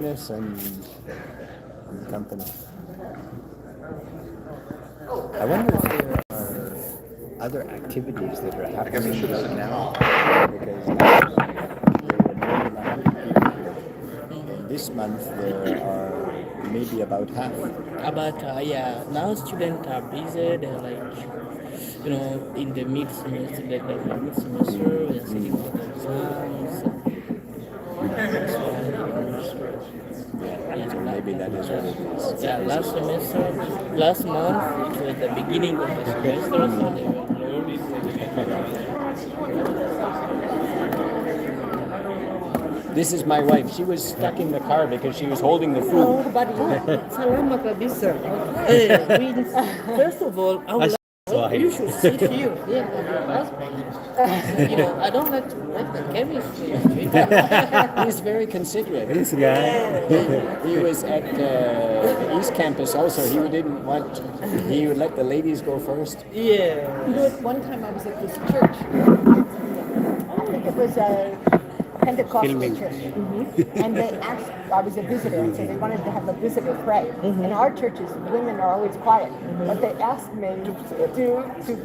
and company. I wonder if there are other activities that are happening right now, because last month there were more than 100 people here. And this month there are maybe about half. But now students are busy. They're like, in the mid semester, mid semester, we are sitting for the exams. That's why, Yeah, so maybe that is what it is. yeah, last month, it was the beginning of the semester, so they were This is my wife. She was stuck in the car because she was holding the food. Oh, but salamat kabisa. First of all, I would like, you should sit here. Yeah, with your husband. I don't like to break the chemistry. He's very considerate. This guy. He was at the East Campus also. He didn't want. He would let the ladies go first. Yeah. One time I was at this church. I think it was a Pentecostal church. And they asked, I was a visitor, and so they wanted to have a visitor pray. In our churches, women are always quiet. But they asked me to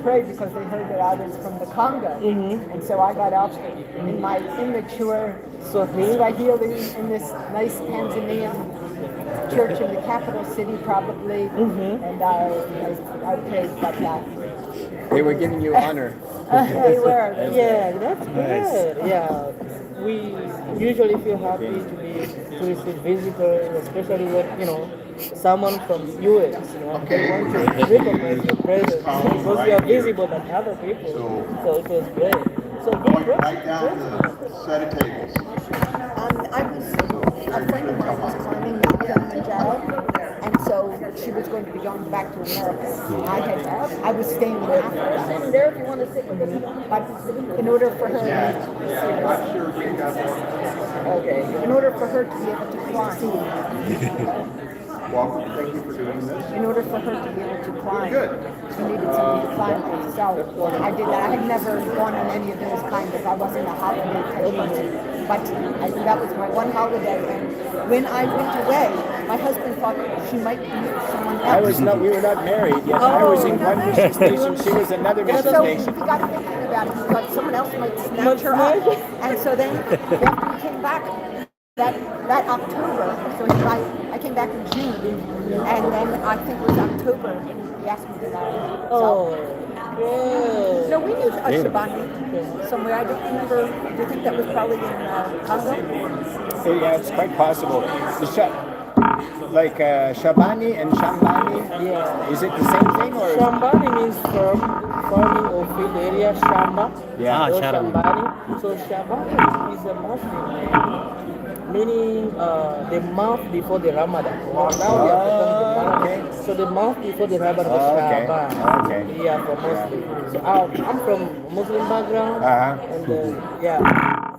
pray because they heard that I was from the Congo. And so I got out in my immature Swahili in this nice Tanzanian church in the capital city, probably. And I prayed like that. They were giving you honor. They were. Yeah, that's good. Yeah. We usually feel happy to receive visitors, especially when, someone from US, they want to recognize your presence because you are visible than other people. So it was great. So Going right down the set of tables. A friend of mine was climbing Mount Kilimanjaro, and so she was going to be going back to America. I was staying in Africa. Sit there if you want to sit with us. But in order for her, in order for her to be able to climb. Welcome. Thank you for doing this. In order for her to be able to climb, Good. she needed somebody to climb with. So I did that. I had never gone on any of those kinds of, I wasn't a holiday type person. But that was my one holiday. And when I went away, my husband thought she might be someone else. We were not married yet. I was in one mission station. She was another And mission so station. he got thinking about it. He thought someone else might snatch her up. And so then after he came back, that October, so I came back in June, and then I think it was October, he asked me to marry. Good. So we knew Shabani somewhere. I don't remember. Do you think that was probably in Congo? Yeah, it's quite possible. Like Shabani and Shambani. Yeah. Is it the same thing or? Shambani means farming or field area, Shamba. Yeah, So Shambani. Shambani. So Shabani is a Muslim, meaning the month before the Ramadan. Now we are talking the month. So the month before the Ramadan was Okay. Shaban. Okay. Yeah, for Muslim. So I'm from Muslim background, and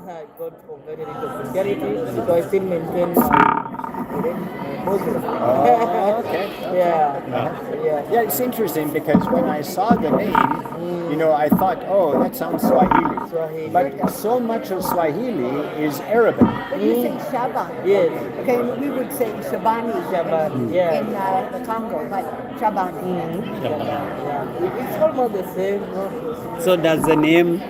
I got for very little Christianity, so I still maintain Muslim. Okay. Yeah. Yeah, it's interesting because when I saw the name, I thought, oh, that sounds Swahili. Swahili. But so much of Swahili is Arabic. But you say Shaban. Yes. Okay, we would say Shabani Shaban, yeah. in the Congo, but Shabani. Yeah. It's almost the same. No? So does the name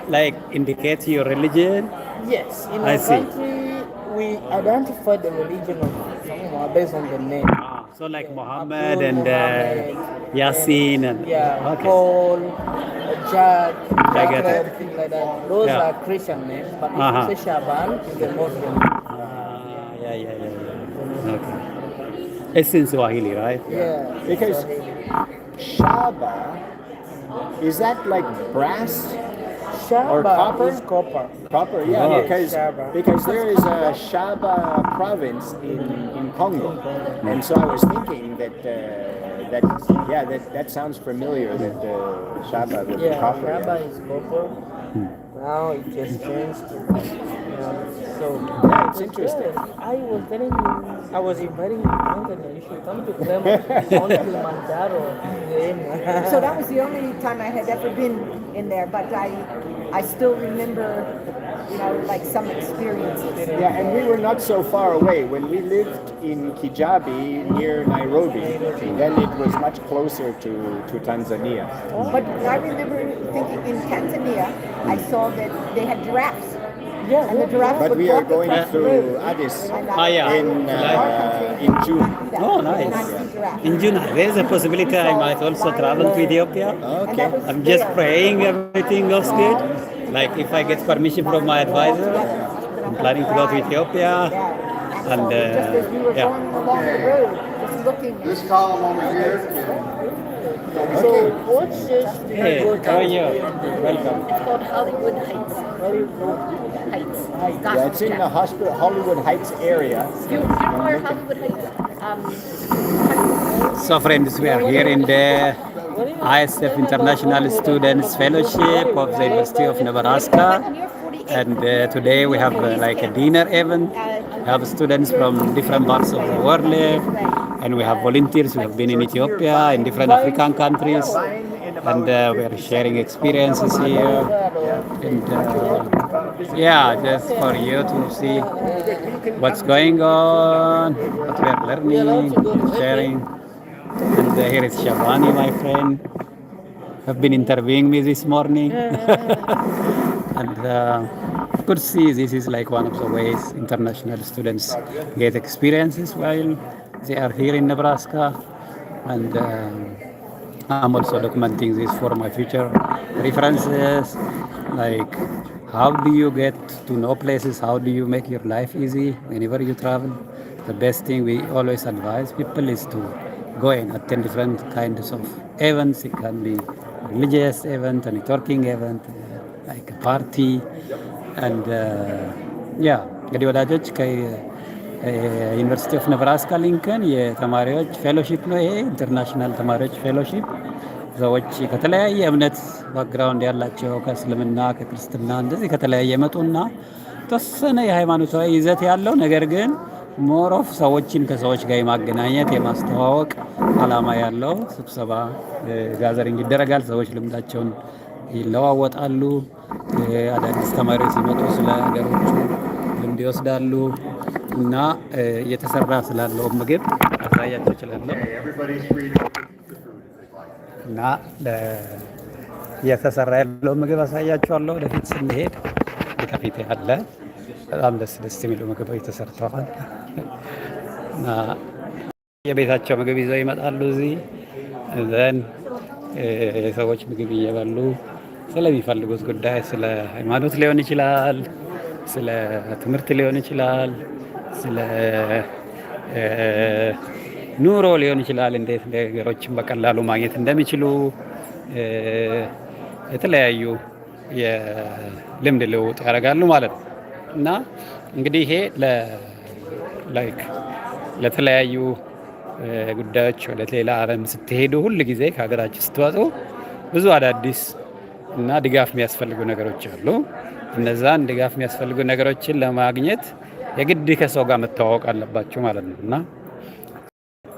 indicate your religion? Yes. In I our see. country, we identify the religion of someone based on the name. So like Yeah, Muhammad Abdul, and Muhammad, Yasin and Yeah, okay. Paul, Jack, I get it. everything like that. Those Yeah. are Christian names, but if Uh-huh. you say Shaban, it's a Muslim. Yeah. Okay. It's in Swahili, right? Yeah. Because Shaba, is that like brass? Shaba Or copper? is copper. Copper, yeah, Oh. because there is a Shaba province in Congo, and so I was thinking that sounds familiar. That Shaba with the Yeah, copper. Shaba Yeah. is copper. Now it just changed. So Yeah, it's was interesting. good. I was telling you, I was inviting you, Anthony, you should come to Mount Kilimanjaro. So that was the only time I had ever been in there, but I I still remember, like some experiences. Yeah, and we were not so far away. When we lived in Kijabi near Nairobi, then it was much closer to Tanzania. But I remember thinking in Tanzania, I saw that they had giraffes. Yeah, And the giraffes But would we are walk going across the through road. Addis And yeah. in June. Oh, nice. In June, there's a possibility I might also travel to Ethiopia. Okay. I'm just praying everything goes good. Like if I get permission from my advisor, I'm planning to go to Ethiopia. And just as we were yeah. going along the road, just looking. This column over here can So what's this? Hey, how are you? Welcome. It's called Hollywood Heights. Heights. Yeah, it's in the Hollywood Heights area. You know where Hollywood Heights? So friends, we are here in the ISF International Students Fellowship of the University of Nebraska. And today we have like a dinner event. We have students from different parts of the world. And we have volunteers who have been in Ethiopia, in different African countries. And we are sharing experiences here. And yeah, just for you to see what's going on, what we are learning, sharing. And here is Shabani, my friend. Have been interviewing me this morning. And could see this is like one of the ways international students get experiences while they are here in Nebraska. And I'm also documenting this for my future references, like how do you get to know places, how do you make your life easy whenever you travel. The best thing we always advise people is to go and attend different kinds of events. It can be religious event, a networking event, like a party. And yeah, እንግዲህ ወዳጆች ዩኒቨርሲቲ ኦፍ ነብራስካ ሊንከን የተማሪዎች ፌሎሺፕ ነው። ይሄ ኢንተርናሽናል ተማሪዎች ፌሎሺፕ ሰዎች ከተለያየ እምነት ባክግራውንድ ያላቸው ከእስልምና ከክርስትና እንደዚህ ከተለያየ መጡና ተወሰነ የሃይማኖታዊ ይዘት ያለው ነገር ግን ሞር ኦፍ ሰዎችን ከሰዎች ጋር የማገናኘት የማስተዋወቅ አላማ ያለው ስብሰባ ጋዘሪንግ ይደረጋል። ሰዎች ልምዳቸውን ይለዋወጣሉ። አዳዲስ ተማሪዎች ሲመጡ ስለ ሀገሮቹ ልምድ ይወስዳሉ እና እየተሰራ ስላለው ምግብ አሳያቸው እችላለሁ እና እየተሰራ ያለው ምግብ አሳያቸዋለሁ። ወደፊት ስንሄድ ከፊት ያለ በጣም ደስ የሚሉ ምግቦች ተሰርተዋል እና የቤታቸው ምግብ ይዘው ይመጣሉ እዚህ ዘን የሰዎች ምግብ እየበሉ ስለሚፈልጉት ጉዳይ ስለ ሃይማኖት ሊሆን ይችላል፣ ስለ ትምህርት ሊሆን ይችላል፣ ስለ ኑሮ ሊሆን ይችላል፣ እንዴት ነገሮችን በቀላሉ ማግኘት እንደሚችሉ የተለያዩ የልምድ ልውውጥ ያደርጋሉ ማለት ነው እና እንግዲህ ይሄ ለተለያዩ ጉዳዮች ወደ ሌላ ዓለም ስትሄዱ ሁል ጊዜ ከሀገራችን ስትወጡ ብዙ አዳዲስ እና ድጋፍ የሚያስፈልጉ ነገሮች አሉ። እነዛን ድጋፍ የሚያስፈልጉ ነገሮችን ለማግኘት የግድ ከሰው ጋር መተዋወቅ አለባቸው ማለት ነው እና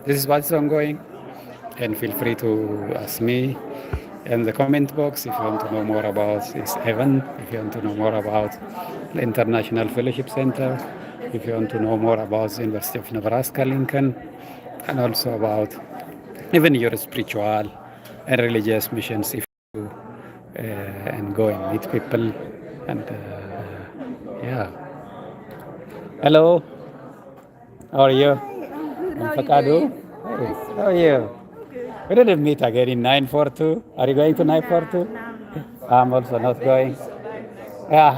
this is what's ongoing and feel free to ask me in the comment box if you want to know more about this event, if you want to know more about the International Fellowship Center, if you want to know more about the University of Nebraska Lincoln, and also about even your spiritual and religious missions if you and go and meet people and yeah. Hello, how are you? I'm Fakadu. Hey, how are you? We didn't meet again in 942. Are you going to 942? I'm also not going. I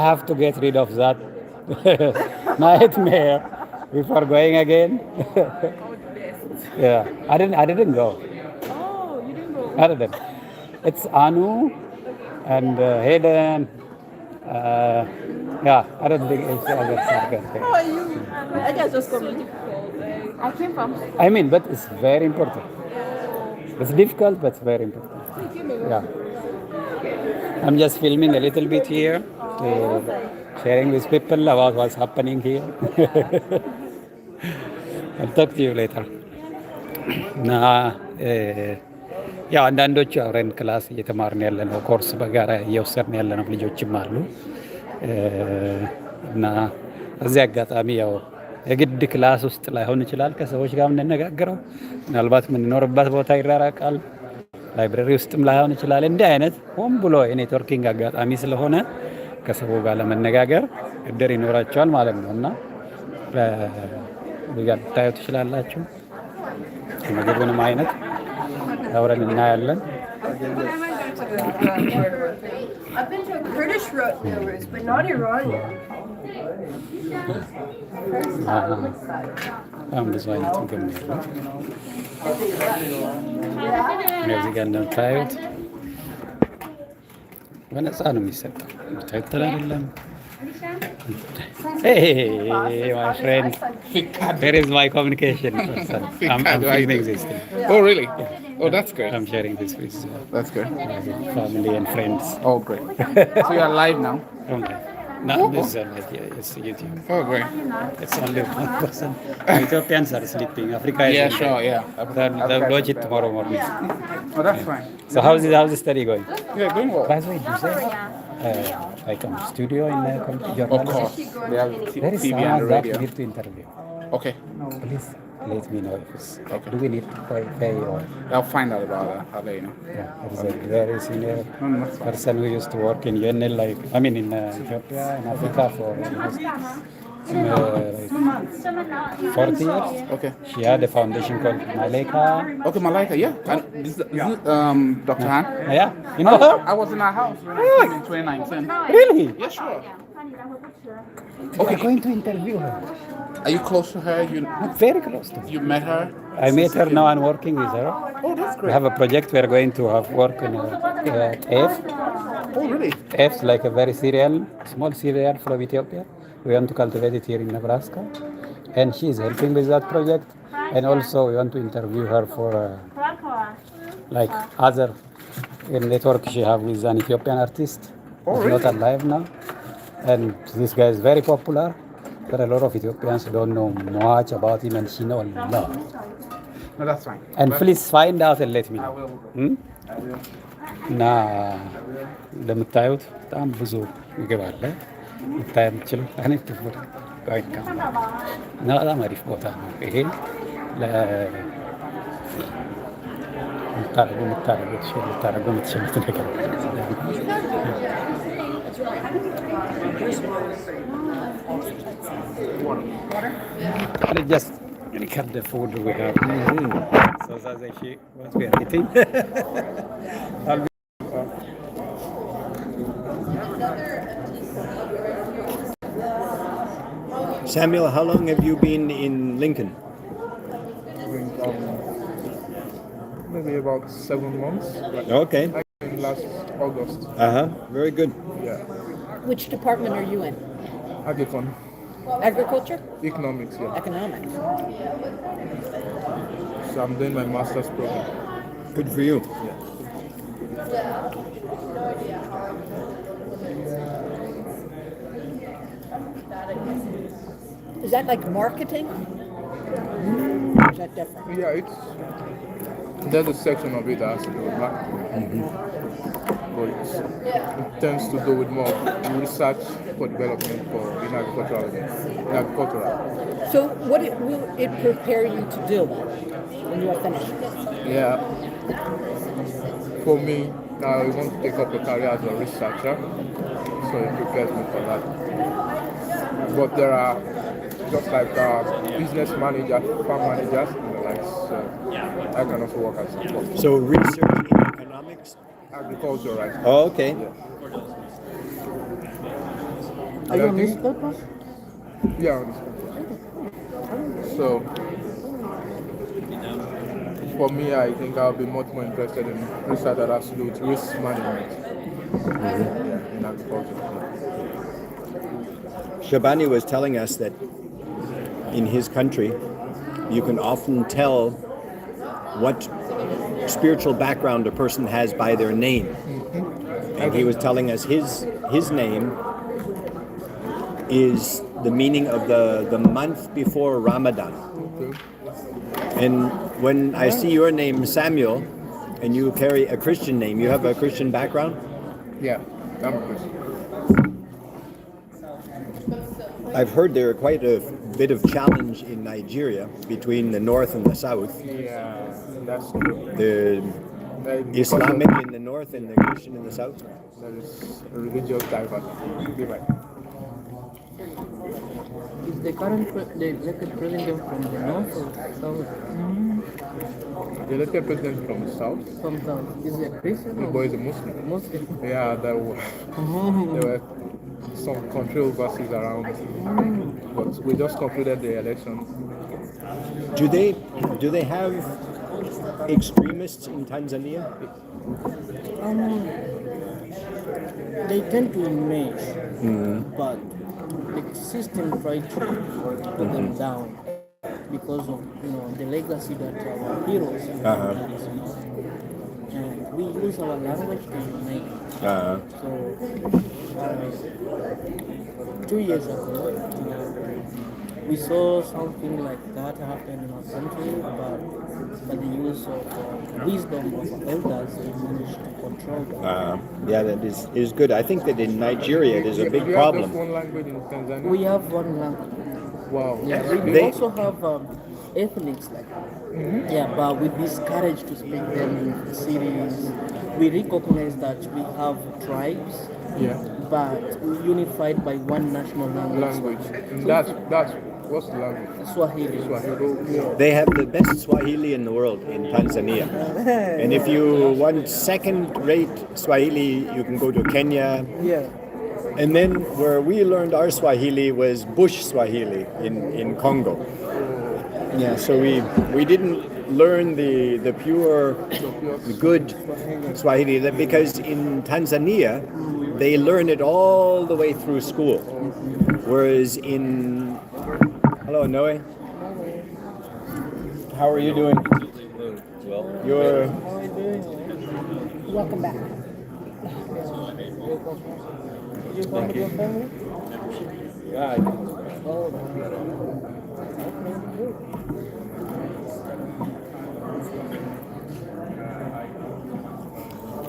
have to get rid of that nightmare before going again. Yeah, I didn't go. Oh, you didn't go. I didn't. It's Anu and Hayden. Yeah, I don't think it's other circus. How are you? I guess just community called. I came from. I mean, but it's very important. It's difficult, but it's very important. Yeah. I'm just filming a little bit here, sharing with people about what's happening here. I'll talk to you later. እና ያው አንዳንዶቹ አብረን ክላስ እየተማርን ያለ ነው፣ ኮርስ በጋራ እየወሰድን ያለ ነው ልጆችም አሉ እና እዚህ አጋጣሚ ያው የግድ ክላስ ውስጥ ላይሆን ይችላል ከሰዎች ጋር የምንነጋገረው፣ ምናልባት የምንኖርበት ቦታ ይራራቃል፣ ላይብረሪ ውስጥም ላይሆን ይችላል። እንዲህ አይነት ሆን ብሎ የኔትወርኪንግ አጋጣሚ ስለሆነ ከሰው ጋር ለመነጋገር እድር ይኖራቸዋል ማለት ነው እና እዚህ ጋር ልታዩ ትችላላችሁ። ምግቡንም አይነት አብረን እናያለን። I've been to Kurdish roots, but not Iranian. በጣም ብዙ አይነት ምግብ ነው ያለው። እዚህ ጋር እንደምታዩት በነፃ ነው የሚሰጠው። ትክክል አይደለም? Hey, my friend. There is my communication person. I'm filming this thing. Oh, really? Oh, that's good. I'm sharing this with That's good. family and friends. Oh, great. So you are live now? Okay. Not this like it's YouTube. Oh, great. It's only one person. Ethiopians are sleeping. Africa is Yeah, sleeping. sure, yeah. They'll watch it tomorrow morning. Oh, that's fine. So how's the study going? Yeah, doing well. By the way, you said like studio in your Of course. They have There is TV someone and that radio. need to interview. Okay. Please let me know if it's Okay. do we need to pay or I'll find out about that. I'll let you know. yeah, there is a very senior No, that's fine. person who used to work in UNL, like I mean in Ethiopia and Africa for almost, like 40 years. Okay. She had a foundation called Maleka. Okay, Malaika, yeah. And this is Dr. Han? Yeah, you know her? I was in our house when I came in 2019. Really? Yeah, sure. Okay, going to interview her. Are you close to her? Very close to me. You met her? I met her now and working with her. Oh, that's We great. have a project we are going to have work in TF. Oh, really? TF is like a very small cereal from Ethiopia. We want to cultivate it here in Nebraska. And she is helping with that project. And also we want to interview her for like other network she have with an Ethiopian artist. Who's not alive now. And this guy is very popular. But a lot of Ethiopians don't know much about him and she knows a lot. No, that's fine. And please find out and let me I know. will. Hmm? እና እንደምታዩት በጣም ብዙ ምግብ አለ። ልታይ የምችለው አይነት ፉድ እና በጣም አሪፍ ቦታ ነው ይሄ። ልታደርጉ የምትችሉት ነገር just record the food we have. So that's actually what we are eating. Samuel, how long have you been in Lincoln? Maybe about 7 months. Like Okay. last August. Very good. Yeah. Which department are you in? Agicon. Agriculture? Economics, yeah. Economics. So I'm doing my master's program. Good for you. Is that like marketing? Or is that different? Yeah, there's a section of it that has to do with marketing. But it tends to do with more research for development for in agricultural. So what will it prepare you to do when you are finished? Yeah. For me, I want to take up a career as a researcher, so it prepares me for that. But there are just like business managers, farm managers, and the likes. So I can also work as support. So research in economics? Agriculture, right? Oh, okay. Are you I a think- newspaper? Yeah. So for me, I think I'll be much more interested in research that has to do with risk management in agriculture. Shabani was telling us that in his country, you can often tell what spiritual background a person has by their name. And he was telling us his name is the meaning of the month before Ramadan. Okay. And when I see your name, Samuel, And you carry a Christian name. You have a Christian background? Yeah, I'm a Christian. I've heard there are quite a bit of challenge in Nigeria between the north and the south. Yeah, that's true. The Because Islamic in the north and the Christian in the south. there is religious diversity. Right. Is the current the elected president from the north or south? The elected president from the south, From south. Is he a Christian the or boy is a Muslim. Muslim? Yeah, there were some controversies around, but we just concluded the election. Do they have extremists in Tanzania? They tend to emerge, but the system tried to put them down because of the legacy that our heroes have. And we use our language to unite. So 2 years ago, we saw something like that happen in our country, but by the use of wisdom of our elders, we managed to control that. Yeah, that is good. I think that in Nigeria there's a big Do you have just problem. one language in Tanzania? We have one language. Wow. Yeah, we They- also have ethnics like that. Yeah, but we discourage to speak them in cities. We recognize that we have tribes, Yeah. but unified by one national language. Language. And that's what's the language? Swahili. Swahili. They have the best Swahili in the world in Tanzania. And if you want second-rate Swahili, you can go to Kenya. Yeah. And then where we learned our Swahili was bush Swahili in Congo. Yeah, so we didn't learn the pure, the good Swahili because in Tanzania they learn it all the way through school, whereas in hello Noe, how are you doing? Well, you're Welcome back. You come with your family? yeah.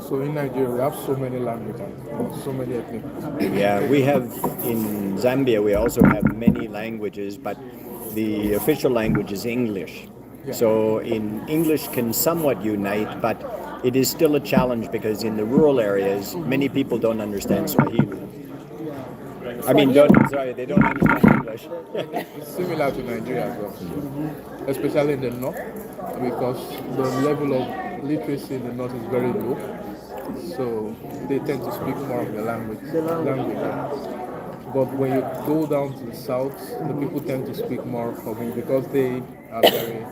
So in Nigeria, we have so many languages, so many ethnic. Yeah, we have in Zambia. We also have many languages, but the official language is English. So in English can somewhat unite, but it is still a challenge because in the rural areas, many people don't understand Swahili. I mean, they don't understand English. It's similar to Nigeria as well, especially in the north, because the level of literacy in the north is very low. So they tend to speak more of the language. But when you go down to the south, the people tend to speak more of it because they are very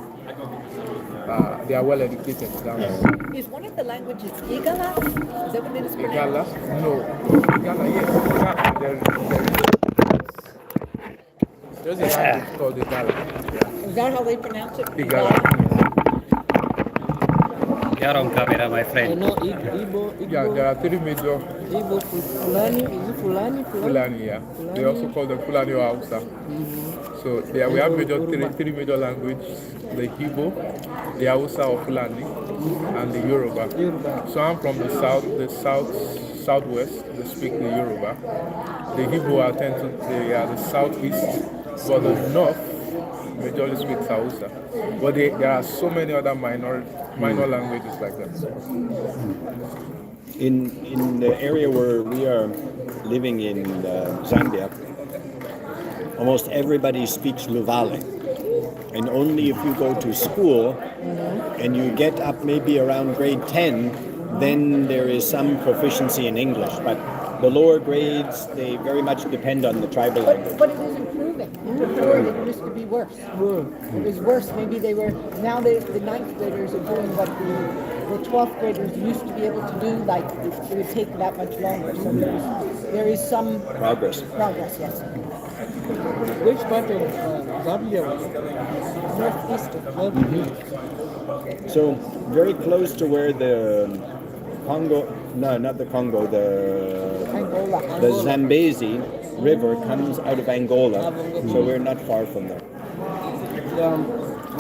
they are well educated down there. Is one of the languages Igala? Is that what it is pronounced? Igala? No. Igala, yes. There's a language called Igala. Is that how they pronounce it? Igala. You're on camera, my I friend. know Igbo, Yeah, there are three major Igbo, Fulani, is it Fulani? Fulani, yeah. They also call them Fulani or Hausa. So yeah, we have three major languages: the Igbo, the Hausa or Fulani, and the Yoruba. So I'm from the southwest. They speak the Yoruba. The Igbo they are the southeast, but the north majorly speaks Hausa. But there are so many other minor languages like that. In the area where we are living in Zambia, almost everybody speaks Luvale. And only if you go to school and you get up maybe around grade 10, then there is some proficiency in English. But the lower grades, they very much depend on the tribal language. But it is improving. Before it used to be worse. It was worse. Maybe now the ninth graders are doing what the 12th graders used to be able to do, like it would take that much longer. So there is some Progress. progress, yes. Which part of Zambia was it? Northeast of So very close to where the Congo, no, not the Congo, the Zambezi River comes out of Angola. So we're not far from there.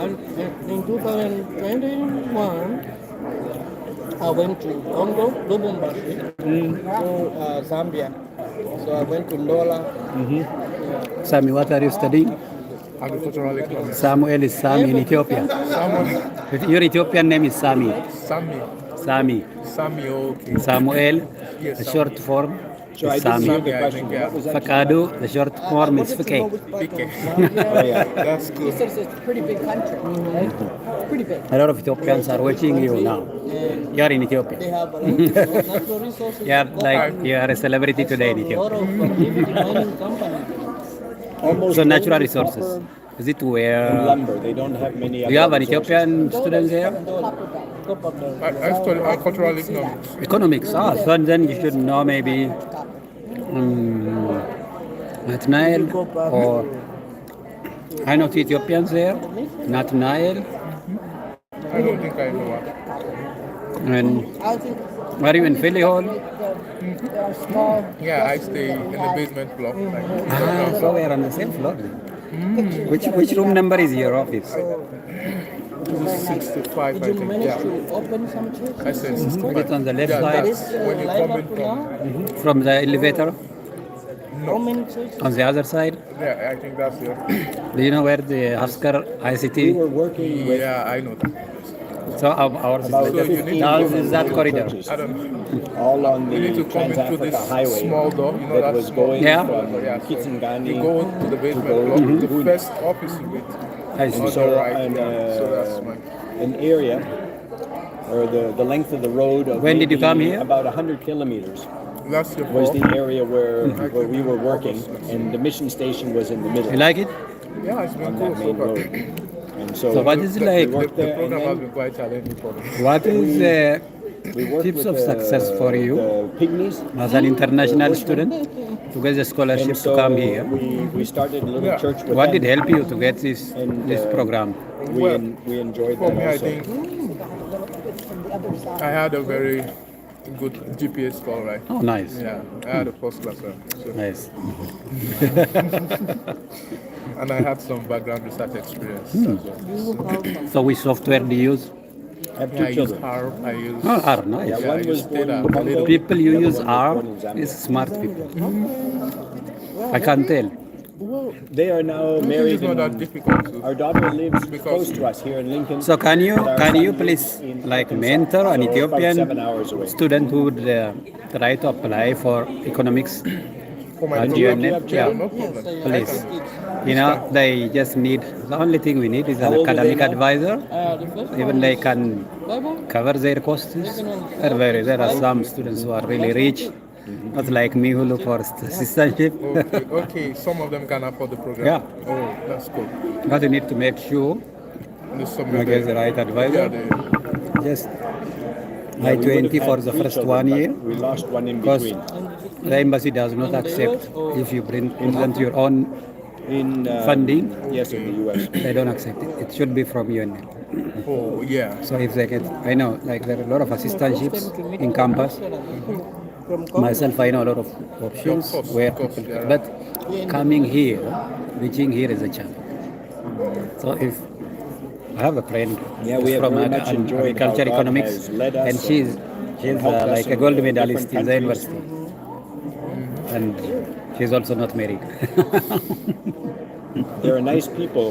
And in 2021, I went to Congo, Lubumbashi, to Zambia. So I went to Ndola. Sami, what are you studying? Agricultural economics. Samuel is Sami in Ethiopia. Your Ethiopian name is Sami. Sami. Sami. Sami, okay. Samuel, Yes, the Sami. short form So I is didn't Sami. hear the Yeah, I question. think, yeah. What was that? Fakadu, the short form is Fike. Okay. Oh, yeah. That's He good. says it's a pretty big country. Pretty big. A lot of Ethiopians are watching you now. You are in They Ethiopia. have a lot of natural resources. You are like you are a celebrity today in A lot Ethiopia. of private mining companies. Almost So gold, natural resources. copper, Is it and where lumber. They don't have many do other you have an resources. Ethiopian student there? Copper belt. I study agricultural economics. Economics. Ah, so then you should know maybe Nathaniel or I know two Ethiopians there. Nathaniel I don't think I know what. and I think are you in Philly Hall? there are small. Yeah, I stay in the basement block. Ah, so we are on the same floor. Which room number is your office? 65, Did I you think. manage Yeah. to open some church? I said Is 65. it on the left Yeah, side that's when you Live come up in to from. now? from the elevator? How many churches? On the other side? Yeah, I think that's it. Do you know where the Husker We ICT? were working with Yeah, I know that. So ours is about like So you need to ours go is that corridor. churches, I don't know. all on You need the to come into Trans-Africa this Highway small door. You know that that was small going Yeah. from Yeah, so Kisangani. you go to the basement go block. to The Buni. first office you get I see. on So, the right. and, Yeah. So that's my. an area or the length of the road of When did you maybe come here? about 100 kilometers That's your was fault. the area where we were working, and the mission station was in the middle You like it? Yeah, it's been on cool that so main far. road. And so, So what is it like? The, worked the there, and program has then been quite challenging for me. What is we worked tips with of success for you the pygmies. as an international student to get the scholarship And so to come here? we started a little Yeah. church with What them, did help you to get this And, this program? Well, we enjoyed For that me, I also. think I had a very good GPA score, right? Oh, nice, Yeah, I had a first class one. So, nice. and I had some background research experience. As well. So which software do you use? I have Yeah, two I use children. R, I use. Oh, R, nice. Yeah, Yeah, one I was used born data. in Congo, The people you the other use one was R born in Zambia. is smart people. I can tell. They are now It's married. not that And difficult to. our daughter lives Because- close to us here in Lincoln. So can you but our son please lives in like Arkansas, mentor an so about Ethiopian 7 hours away. student who would try to apply for economics? For my And program, you yeah, yeah. no problem. Please. You know, they just need, the only thing we need is an How old are they academic now? advisor. The first Even one they is can Bible. cover their costs. There are some students who are really rich, not like me who look for assistantship. Okay, okay, some of them can afford the program. Yeah. Oh, that's cool. But you need to make sure There's some you get the right Yeah, advisor. Just Yeah, we would have I-20 for had the 3 first children, 1 but year. We lost one in Because between. the embassy does not accept if you present your own In funding. Yes, in the U.S. They don't accept it. It should be from UNL. Oh, yeah. So if they get, I know, like there are a lot of assistantships in campus. From Congo. Myself, I know a lot of options Of course, where of course, people, yeah. but coming here, reaching here is a challenge. So if I have a friend Yeah, we have from very much enjoyed how agriculture God economics, has led us and she's helped us like a in gold different medalist in the countries. university, and she's also not married. There are nice people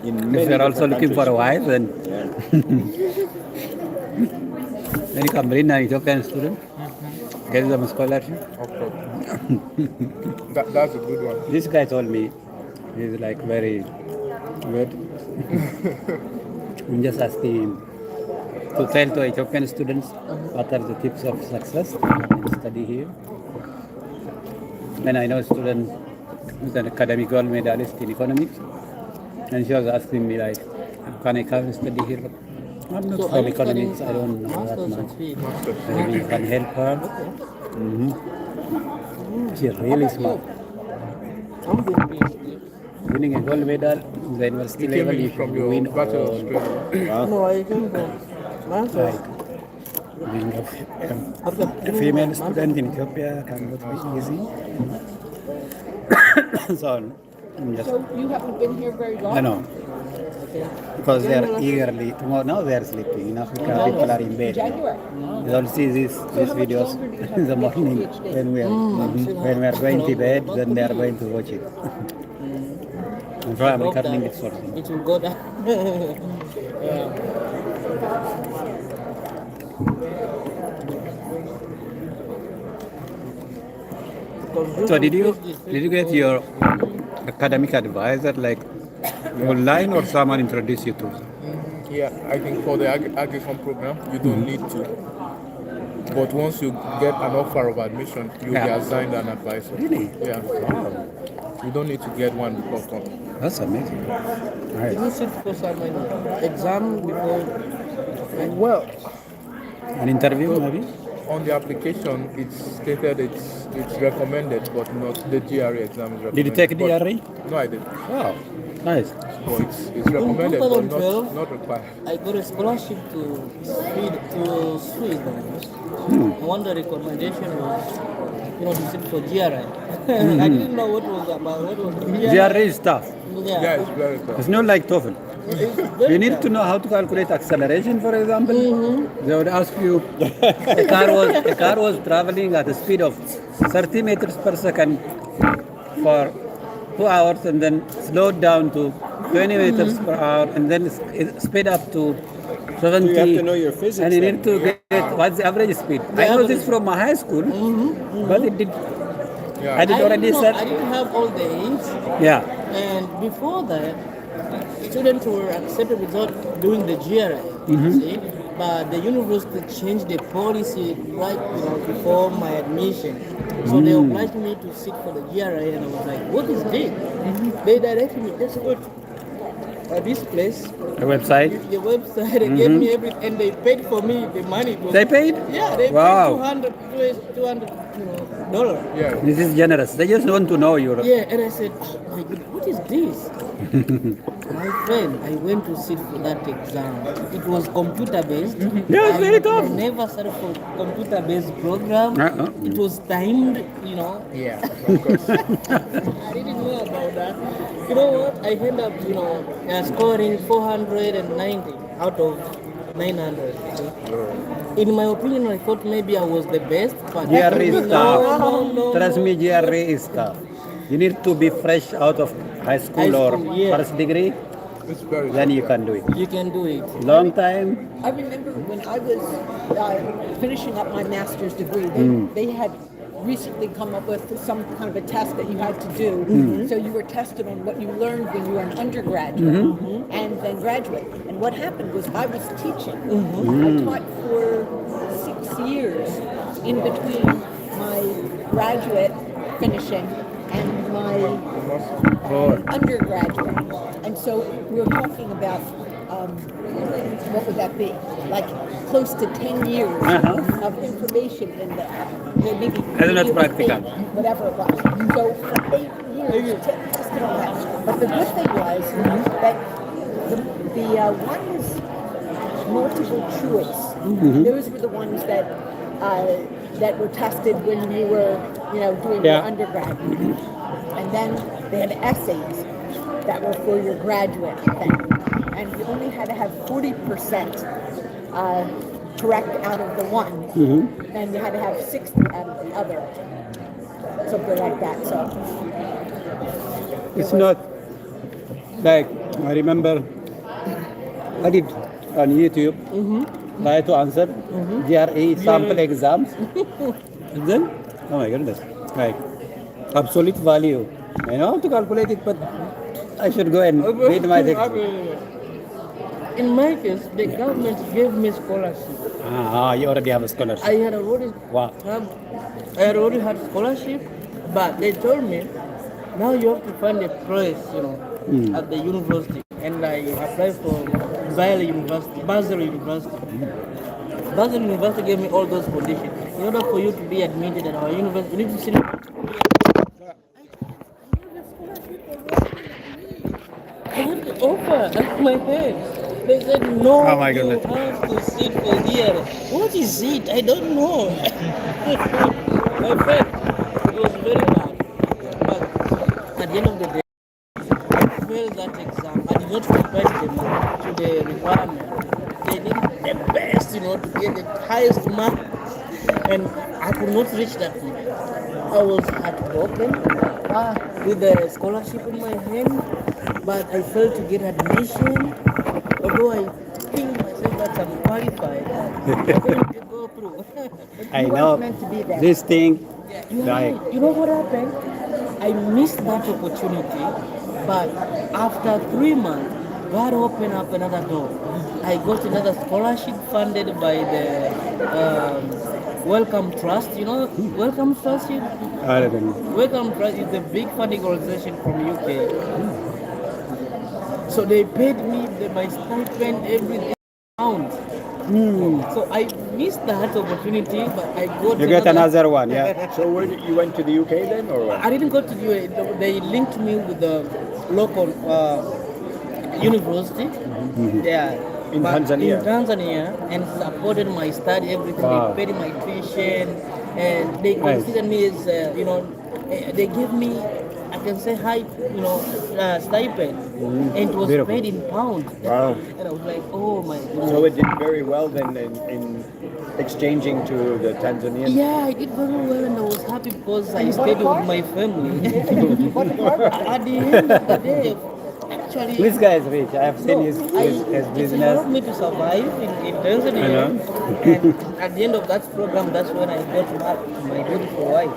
in many If you're also different looking for a countries. wife, then Yeah. then you can bring an Ethiopian student, get them a scholarship. Of course. That's a good one. This guy told me he's like very good. I'm just asking him to tell to Ethiopian students what are the tips of success in study here. And I know a student who's an academic gold medalist in economics, and she was asking me like, can I come and study here? But I'm not So are from you economics. studying I don't know that masters much. of PhD? Maybe you can help her. She's really smart. I'm doing PhD. Winning a gold medal in the university You came level, in you from should your win Bachelor of all. Australia. No, I came from masters. Being a female student in Ethiopia cannot be easy. So I'm just, So you haven't been here very long? I know. because they are eagerly. Tomorrow now they are sleeping. In Africa, people are in bed. January. You all see these videos in the morning when we are going to bed. Then they are going to watch it. And so I'm recording it for them. It will go down. Yeah. So did you get your academic advisor like online or someone introduced you to? Yeah, I think for the agricom program, you don't need to. But once you get an offer of admission, you'll be assigned an advisor. Really? Yeah. Wow, You don't need to get one before. that's amazing. Did you sit for some exam before? Well, An interview maybe? on the application, it's stated it's recommended, but not the GRE exam is recommended. Did you take But- DRE? No, I didn't. Wow, nice. But it's recommended, but 2012, not required. I got a scholarship to Switzerland. One the recommendation was, to sit for GRI. I didn't know what was about. What was GRE is tough. Yeah, it's very tough. It's not like TOEFL. You need to know how to calculate acceleration, for example. They would ask you, a car was traveling at a speed of 30 meters per second for 2 hours and then slowed down to 20 meters per hour and then speed up to 70. You have to know your physics And you then. need to get what's the average speed. I know this from my high school, but it did. Yeah. I did already I said. didn't have all the hints, Yeah. and before that, students were accepted without doing the GRI. See? But the university changed the policy right before my admission. So they obliged me to sit for the GRI, and I was like, what is this? They directed me, just go to this place, The website. the website, they gave me everything, and they paid for me the money. It was- They paid? Yeah, they Wow. paid $200 dollars. Yeah. This is generous. They just want to know your. Yeah, and I said, oh my God, what is this? My friend, I went to sit for that exam. It was computer based. Yeah, it's very tough. I never started for computer based program. Uh-uh. It was timed, Yeah, of course. I didn't know about that. You know what? I ended up, scoring 490 out of 900. In my opinion, I thought maybe I was the best, but GRE is tough. no. Trust me, GRE is tough. You need to be fresh out of high school, or yeah. first degree, It's very then you tough, can do it. You can do it. Long time. I remember when I was finishing up my master's degree, they had recently come up with some kind of a test that you had to do. So you were tested on what you learned when you were an undergraduate and then graduate. And what happened was I was teaching. I taught for 6 years in between my graduate finishing and my undergraduate. And so we were talking about what would that be? Like close to 10 years of information in there. Maybe Isn't that it was practical? 8, whatever it was. So for 8 years, tested on that. But the good thing was that the ones multiple choice, those were the ones that were tested when you were, doing your undergrad. And then they had essays that were for your graduate thing. And you only had to have 40% correct out of the one, and you had to have 60 out of the other, something like that. So It's not like, I remember I did on YouTube, try to answer GRE sample exams. And then, oh my goodness, like absolute value. I know how to calculate it, but I should go and read my textbook. In my case, the government gave me scholarship. You already have a scholarship. I had already had scholarship, but they told me now you have to find a place, at the university. And I applied for Basel University. Basel University gave me all those conditions. In order for you to be admitted at our university, you need to sit. I had the offer at my head. They said no. Oh my goodness. You have to sit for here. What is it? I don't know. My friend, it was very bad. But at the end of the day, I failed that exam. I did not compare the money. requirement. They need the best, to get the highest mark, and I could not reach that point. I was heartbroken with the scholarship in my hand, but I failed to get admission. Although I think myself that I'm qualified, I'm going to go through. I You weren't know meant to be there. this thing. You're Like, right. You know what happened? I missed that opportunity, but after 3 months, God opened up another door. I got another scholarship funded by the Welcome Trust. Welcome Trust? I don't know. Welcome Trust is a big funding organization from UK. So they paid me my stipend every pound. So I missed that opportunity, but I got You get another one, yeah. So where did you went to the UK then, or what? I didn't go to the UAE. They linked me with the local university. Yeah. In but Tanzania? In Tanzania, and supported my study, everything. Wow. They paid my tuition, and they Nice. considered me as, they gave me, I can say, high, stipend, and it was Beautiful. paid in pounds. Wow. And I was like, oh my goodness. So it did very well then in exchanging to the Tanzanian. Yeah, I did very well, and I was happy because I stayed with my family. At the end of the day, actually, This guy is rich. I have seen his it business. helped me to survive in Tanzania. I know. And at the end of that program, that's when I got married to my beautiful wife.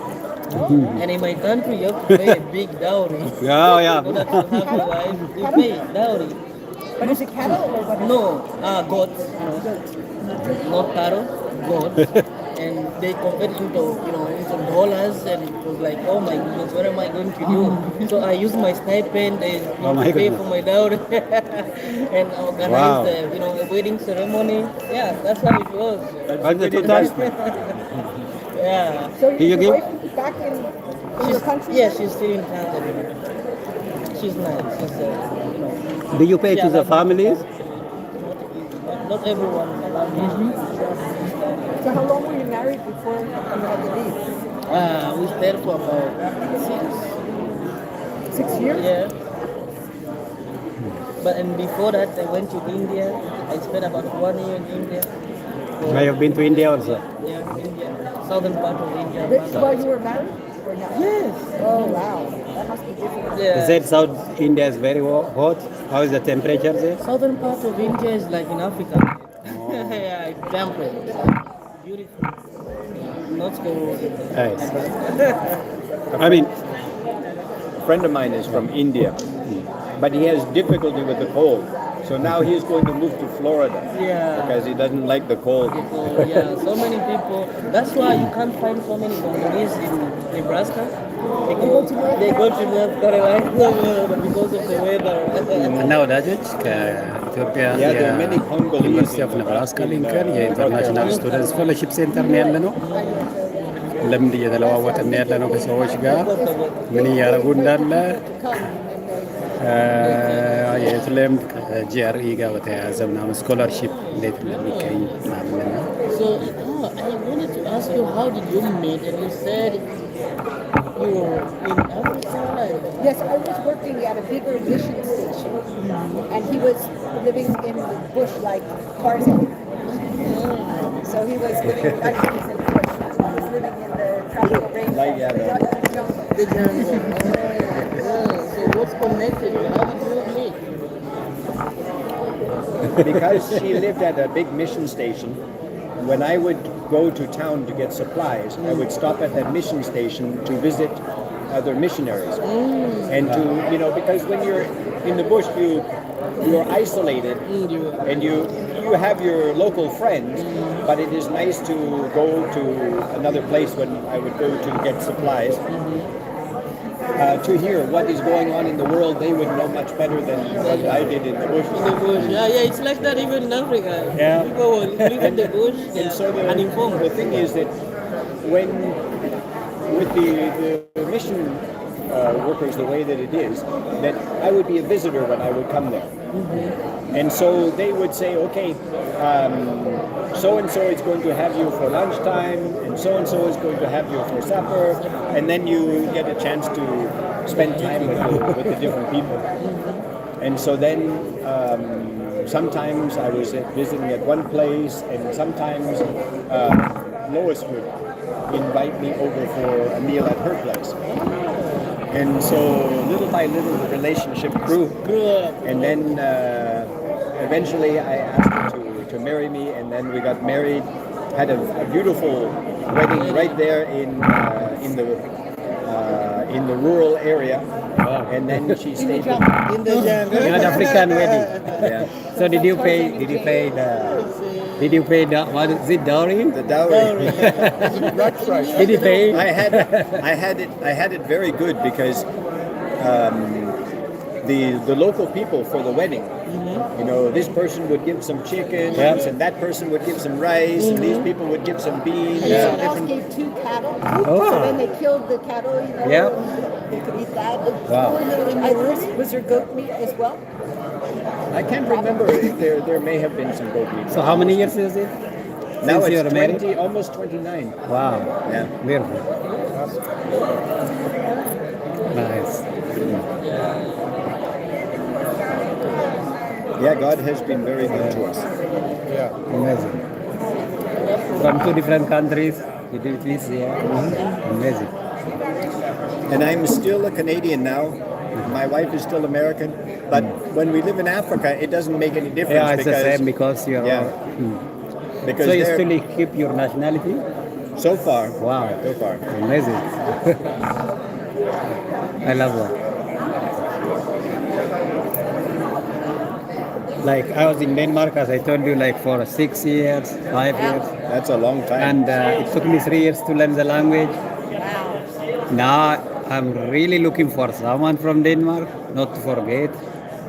And in my country, you have to pay a big dowry. Yeah, yeah. In order to have a wife, you pay dowry. But is it cattle or what? No, goats. Not cattle, goats. And they converted into dollars, and it was like, oh my goodness, what am I going to do? So I used my stipend Oh my to pay goodness. for my dowry and Wow. organized a wedding ceremony. Yeah, that's how it was. What's the total? Yeah. So Did you your give- wife back in your country? Yeah, she's still in Tanzania. She's nice. She's, Do you pay to the families? not everyone around me. So how long were you married before you had to leave? We stayed for about 6 years? Yeah. But and before that, I went to India. I spent about 1 year in India. I have been to India also. Yeah, India, southern part of India. This while you were married? Or not? Yes. Oh wow, that must be difficult. They Yeah. said South India is very hot. How is the temperature there? Southern part of India is like in Africa. Yeah, it's temperate. Beautiful. Not cold. Nice. I mean, A friend of mine is from India, but he has difficulty with the cold. So now he's going to move to Florida Yeah. because he doesn't like the cold. People, yeah, so many people. That's why you can't find so many Congolese in Nebraska. They go to North Carolina because of the weather. እና ወዳጆች ከኢትዮጵያ Yeah, there are many Congolese ዩኒቨርሲቲ ኦፍ ነብራስካ ሊንከን የኢንተርናሽናል ስቱደንትስ ፌሎሺፕ ሴንተር ነው ያለ ነው። ልምድ እየተለዋወጥን ያለ ነው ከሰዎች ጋር ምን እያደረጉ እንዳለ የትለም ከጂአርኢ ጋር በተያያዘ ምናምን ስኮላርሺፕ እንዴት እንደሚገኝ ምናምን ነው። So, I wanted to ask you, how did you meet? And you said you were in Africa. Yes, I was working at a bigger mission station, and he was living in the bush like Tarzan. So he was living in the bush. He was living in the tropical rainforest. Like, yeah, the jungle. The jungle. So what's connected? How did you meet? Because she lived at a big mission station, when I would go to town to get supplies, I would stop at that mission station to visit other missionaries. And to, because when you're in the bush, you're isolated and you have your local friends, but it is nice to go to another place when I would go to get supplies. To hear what is going on in the world, they would know much better than what I did in the bush. In the bush. Yeah, it's like that even in Africa. Yeah. People will live in the bush, And so uninformed. the thing is that when with the mission workers the way that it is, that I would be a visitor when I would come there. And so they would say, okay, so-and-so is going to have you for lunchtime, and so-and-so is going to have you for supper, and then you get a chance to spend time with the different people. And so then sometimes I was visiting at one place, and sometimes Lois would invite me over for a meal at her place. And so little by little the relationship grew. And then eventually I asked her to marry me, and then we got married, had a beautiful wedding right there in the rural area. And then she stayed In the jungle. An African wedding. yeah, So did you pay the what is it, dowry? the dowry. That's right. Did you pay? I had it very good because the local people for the wedding, you know, this person would give some chickens, Yeah. and that person would give some rice, and these people would give some beans. And and someone else different. gave 2 cattle. Oh. So then they killed the cattle, you know. Yeah. They could eat that. Wow. Was there goat meat as well? I can't remember if there may have been some goat meat. So how many years is it? Now Since it's you're married? 20, almost 29. Wow. Yeah. Beautiful. Nice. Yeah, God has been very good to us. Yeah. Amazing. From 2 different countries, you did this here. Amazing. And I'm still a Canadian now. My wife is still American. But when we live in Africa, it doesn't make any difference. Yeah, it's the same because you're. Yeah. Because So you they're- still keep your nationality? so far, Wow. so far. Amazing. I love that. Like I was in Denmark, as I told you, like for 6 years, 5 years, That's a long time. and it took me 3 years to learn the language. Now I'm really looking for someone from Denmark, not to forget,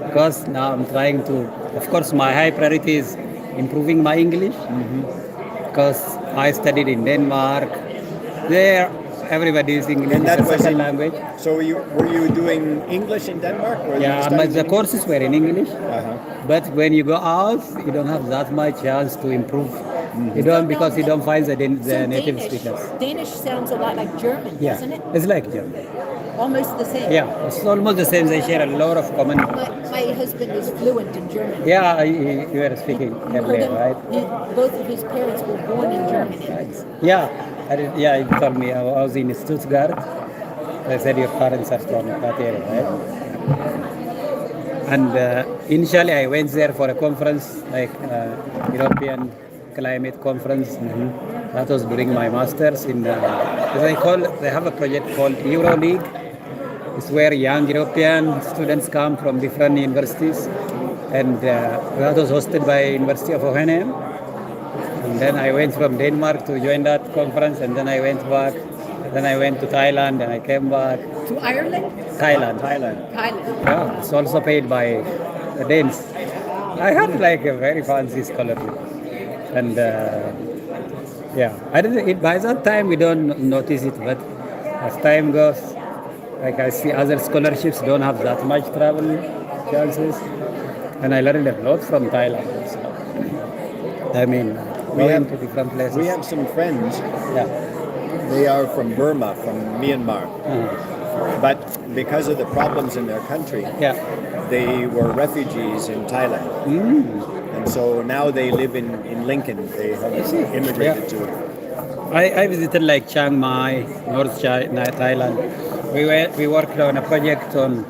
because now I'm trying to. Of course, my high priority is improving my English, because I studied in Denmark. There, everybody is English And that as a was second in- language. So were you doing English in Denmark? Or Yeah, you but studied the in- courses were in English. Uh-huh. But when you go out, you don't have that much chance to improve. You don't, because you don't find the native speakers. Danish sounds a lot like German, Yeah, doesn't it? it's like German. Almost the same. Yeah, it's almost the same. They share a lot of common. My husband is fluent in German. Yeah, you were speaking earlier, right? Both of his parents were born in Germany. Yeah, yeah. You told me I was in Stuttgart. I said your parents are from that area, right? And initially, I went there for a conference, like European Climate Conference. That was during my masters in. They have a project called EuroLeague. It's where young European students come from different universities, and that was hosted by University of Hohenheim. And then I went from Denmark to join that conference, and then I went back. Then I went to Thailand, and I came back. To Ireland? Thailand. Thailand. Thailand. Yeah, it's also paid by the Danes. I had like a very fancy scholarship, and yeah, I didn't. By that time, we don't notice it, but as time goes, like I see other scholarships don't have that much travel chances, and I learned a lot from Thailand. So, I mean, going to different places. We have some friends. Yeah. They are from Burma, from Myanmar. But because of the problems in their country, Yeah. they were refugees in Thailand. And so now they live in Lincoln. They have immigrated Yeah. to it. I visited like Chiang Mai, North China, Thailand. We worked on a project on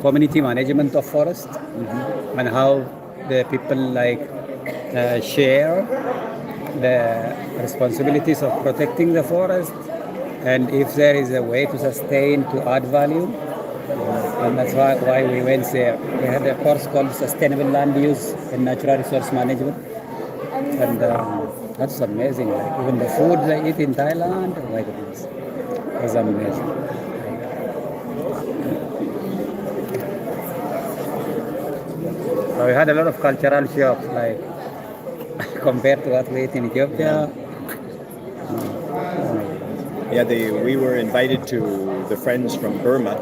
community management of forest and how the people like share the responsibilities of protecting the forest, and if there is a way to sustain, to add value. And that's why we went there. We had a course called Sustainable Land Use and Natural Resource Management. And that's amazing. Like even the food they eat in Thailand, oh my goodness, it was amazing. So we had a lot of cultural shocks, like compared to what we eat in Ethiopia. Yeah, we were invited to the friends from Burma.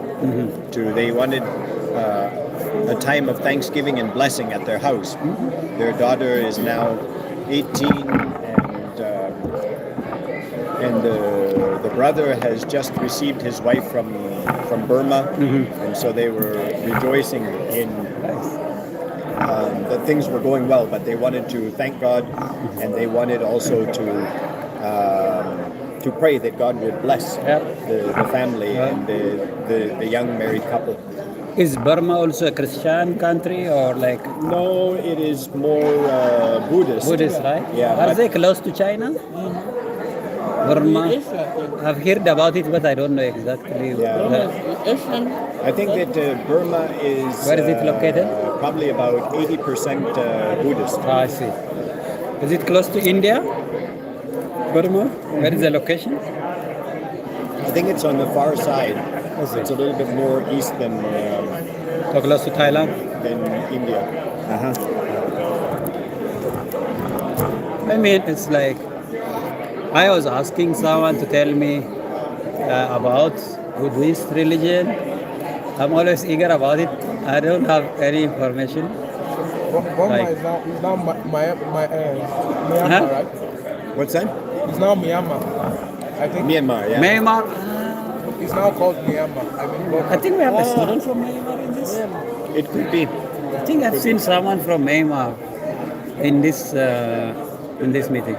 They wanted a time of Thanksgiving and blessing at their house. Their daughter is now 18, and the brother has just received his wife from Burma, and so they were rejoicing in that things were going well, but they wanted to thank God, and they wanted also to pray that God would bless the family and the young married couple. Is Burma also a Christian country or like No, it is more Buddhist. Buddhist, right? Yeah, Are but- they close to China? Burma. I've heard about it, but I don't know exactly. Yeah. I think that Burma is Where is it located? Probably about 80% Buddhist. I see. Is it close to India? Burma? Where is the location? I think it's on the far side. It's a little bit more east So close to Thailand? than India. I mean, it's like I was asking someone to tell me about Buddhist religion. I'm always eager about it. I don't have any information. Burma Like- is now Myanmar, Huh? right? What's that? It's now Myanmar. I think Myanmar, yeah. Myanmar. it's now called Myanmar. I mean, Burma. I think we have a student from Myanmar in this. It could be. I think I've seen someone from Myanmar in this meeting.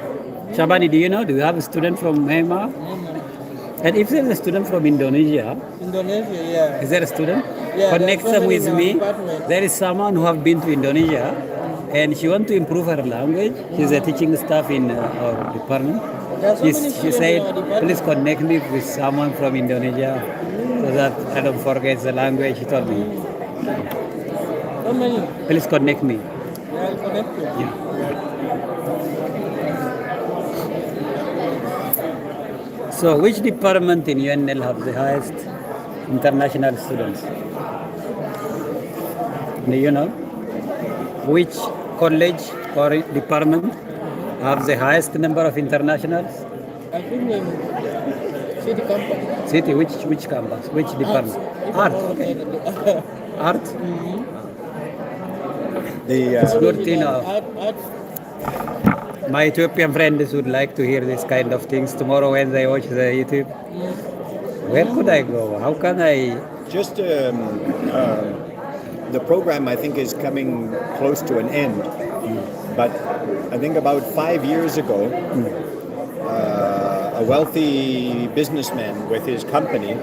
Shabani, do you know? Do you have a student from Myanmar? And if there's a student from Indonesia, Indonesia, yeah. is there a student? Yeah, Connect there are so them many with in our me. department. There is someone who have been to Indonesia, and she want to improve her language. She's a teaching staff in our department. There are so many She students said, in our department. please connect me with someone from Indonesia so that I don't forget the language. She told me, So many. please connect me. I'll connect you. Yeah. So, which department in UNL have the highest international students? Do you know? Which college or department have the highest number of internationals? I think in city campus. City, which campus? Which department? Art. Okay. Art. It's good to know. My Ethiopian friends would like to hear this kind of things tomorrow when they watch the YouTube. Where could I go? How can I? Just the program, I think, is coming close to an end. But I think about 5 years ago, a wealthy businessman with his company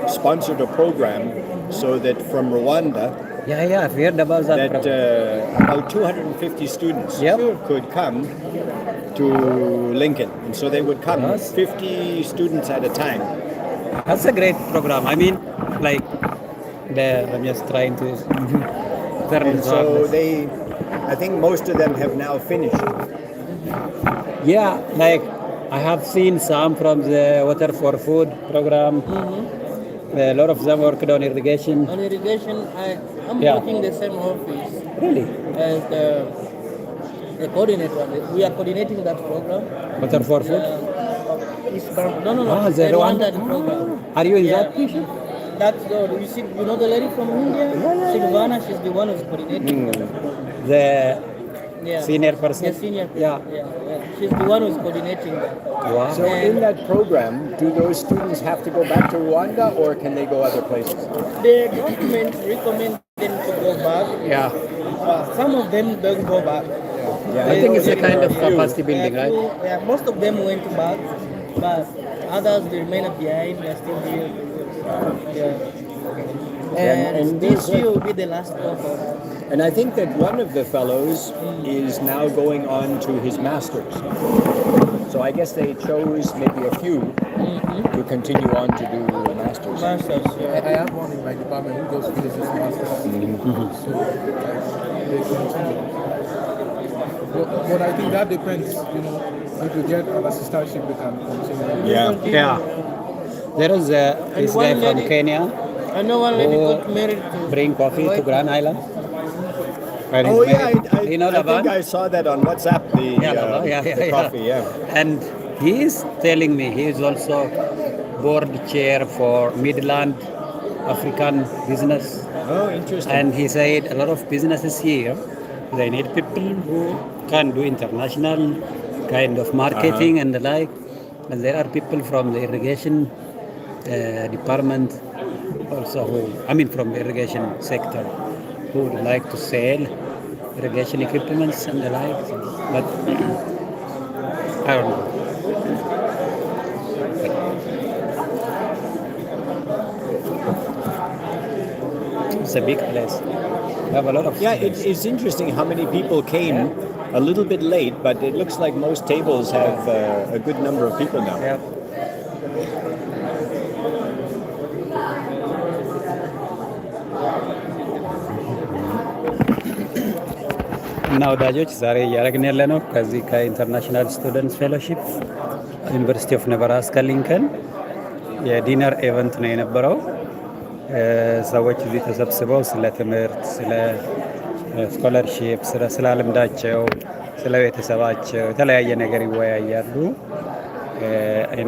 sponsored a program so that from Rwanda, Yeah, I've heard about that. that program. about 250 students Yep. could come to Lincoln. And so they would come, Yes. 50 students at a time. That's a great program. I mean, like, I'm just trying to turn And this so on. I think most of them have now finished. Yeah, like I have seen some from the Water for Food program. A lot of them worked on irrigation. On irrigation, I'm Yeah. working the same office Really? as the coordinator. We are coordinating that program. Water for Food? No. Ah, the The Rwanda program. Are you in Yeah. that? That's you see, you know the lady from India, Silvana. She's the one who's coordinating. The Yeah. senior person? Yeah, senior. Yeah. She's the one who's coordinating that. Wow. So in that program, do those students have to go back to Rwanda or can they go other places? The government recommend them to go back. Yeah. Some of them don't go back. I think it's a kind of capacity building, right? Yeah, most of them went back, but others they remain behind. They're still here. Yeah. And this year will be the last cohort. And I think that one of the fellows is now going on to his master's. So I guess they chose maybe a few to continue on to do the master's. Masters, yeah. I have one in my department who just finished his master's. So they continue. But I think that depends, you know, if you get an assistantship, you can continue. Yeah. Yeah. There is this guy one from lady- Kenya I know one lady who got married to. bring coffee to Grand Island. When he's Oh yeah, married. You know I Laban? think I saw that on WhatsApp. The Laban, the coffee, yeah. And he is telling me he is also board chair for Midland African Business. Oh, interesting. And he said a lot of businesses here, they need people who can do international kind of marketing and the like. And there are people from the irrigation department also who, I mean from the irrigation sector, who would like to sell irrigation equipments and the like. But I don't know. It's a big place. We have a lot of Yeah, students. it's interesting how many people came a little bit late, but it looks like most tables have a good number of people now. Yeah. እና ወዳጆች ዛሬ እያደረግን ያለ ነው ከዚህ ከኢንተርናሽናል ስቱደንትስ ፌሎሺፕ ዩኒቨርሲቲ ኦፍ ነበራስካ ሊንከን የዲነር ኤቨንት ነው የነበረው። ሰዎች እዚህ ተሰብስበው ስለ ትምህርት፣ ስለ ስኮለርሺፕ፣ ስለ ልምዳቸው፣ ስለ ቤተሰባቸው የተለያየ ነገር ይወያያሉ።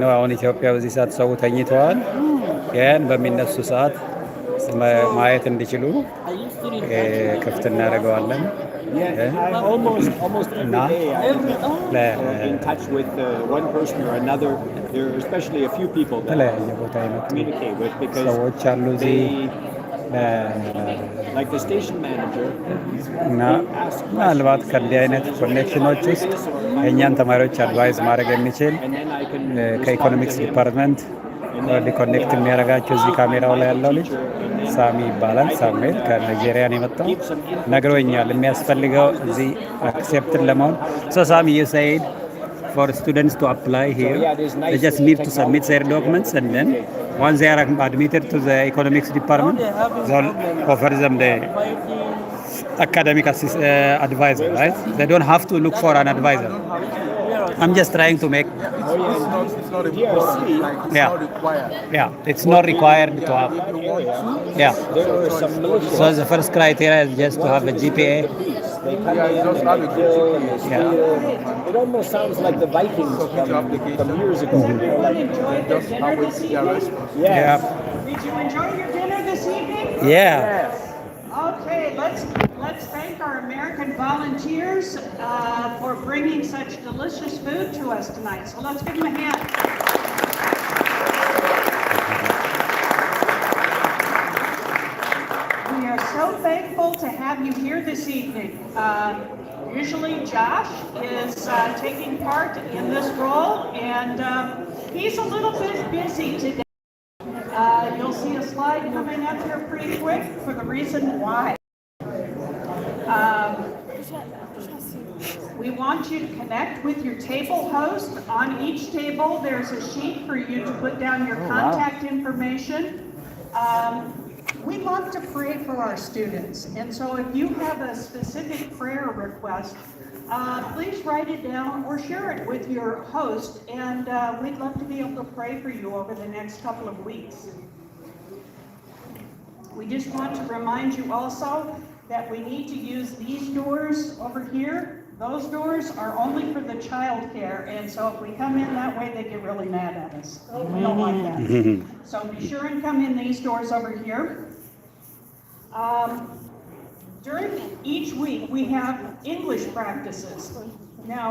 ነው አሁን ኢትዮጵያ በዚህ ሰዓት ሰው ተኝተዋል። ግን በሚነሱ ሰዓት ማየት እንዲችሉ ክፍት እናደርገዋለን። Yeah, almost every day I'm in touch with one person or another. There are especially a few people that የተለያየ ቦታ ይመጡ communicate with because ሰዎች አሉ እዚህ like the station manager. እና ምናልባት ከእንዲህ አይነት ኮኔክሽኖች ውስጥ የእኛን ተማሪዎች አድቫይዝ ማድረግ የሚችል ከኢኮኖሚክስ ዲፓርትመንት ኮኔክት የሚያደርጋቸው እዚህ ካሜራው ላይ ያለው ልጅ ሳሚ ይባላል። ሳሙኤል ከናይጄሪያ ነው የመጣው። ነግሮኛል የሚያስፈልገው እዚህ አክሴፕትን ለመሆን ሶ ሳሚ you said for students to apply here they just need to submit their documents and then once they are admitted to the economics department they'll offer them the academic advisor, right? They don't have to look for an advisor. I'm just trying to make It's not important. Like, it's Yeah. not required. yeah, it's not required to have. Yeah. There are some military So the first criteria is just to have a GPA. they come Yeah, in you just and have they a drill and they Yeah. steal. It almost sounds like the Vikings from years ago. Just await their response. Yeah. Did you enjoy your dinner this evening? Yeah. Okay, let's thank our American volunteers for bringing such delicious food to us tonight. So let's give them a hand. We are so thankful to have you here this evening. Usually Josh is taking part in this role, and he's a little bit busy today. You'll see a slide coming up here pretty quick for the reason why. We want you to connect with your table host. On each table, there's a sheet for you to put down your contact information. We love to pray for our students, and so if you have a specific prayer request, please write it down or share it with your host, and we'd love to be able to pray for you over the next couple of weeks. We just want to remind you also that we need to use these doors over here. Those doors are only for the child care, and so if we come in that way, they get really mad at us. We don't like that. So be sure and come in these doors over here. During each week, we have English practices. Now,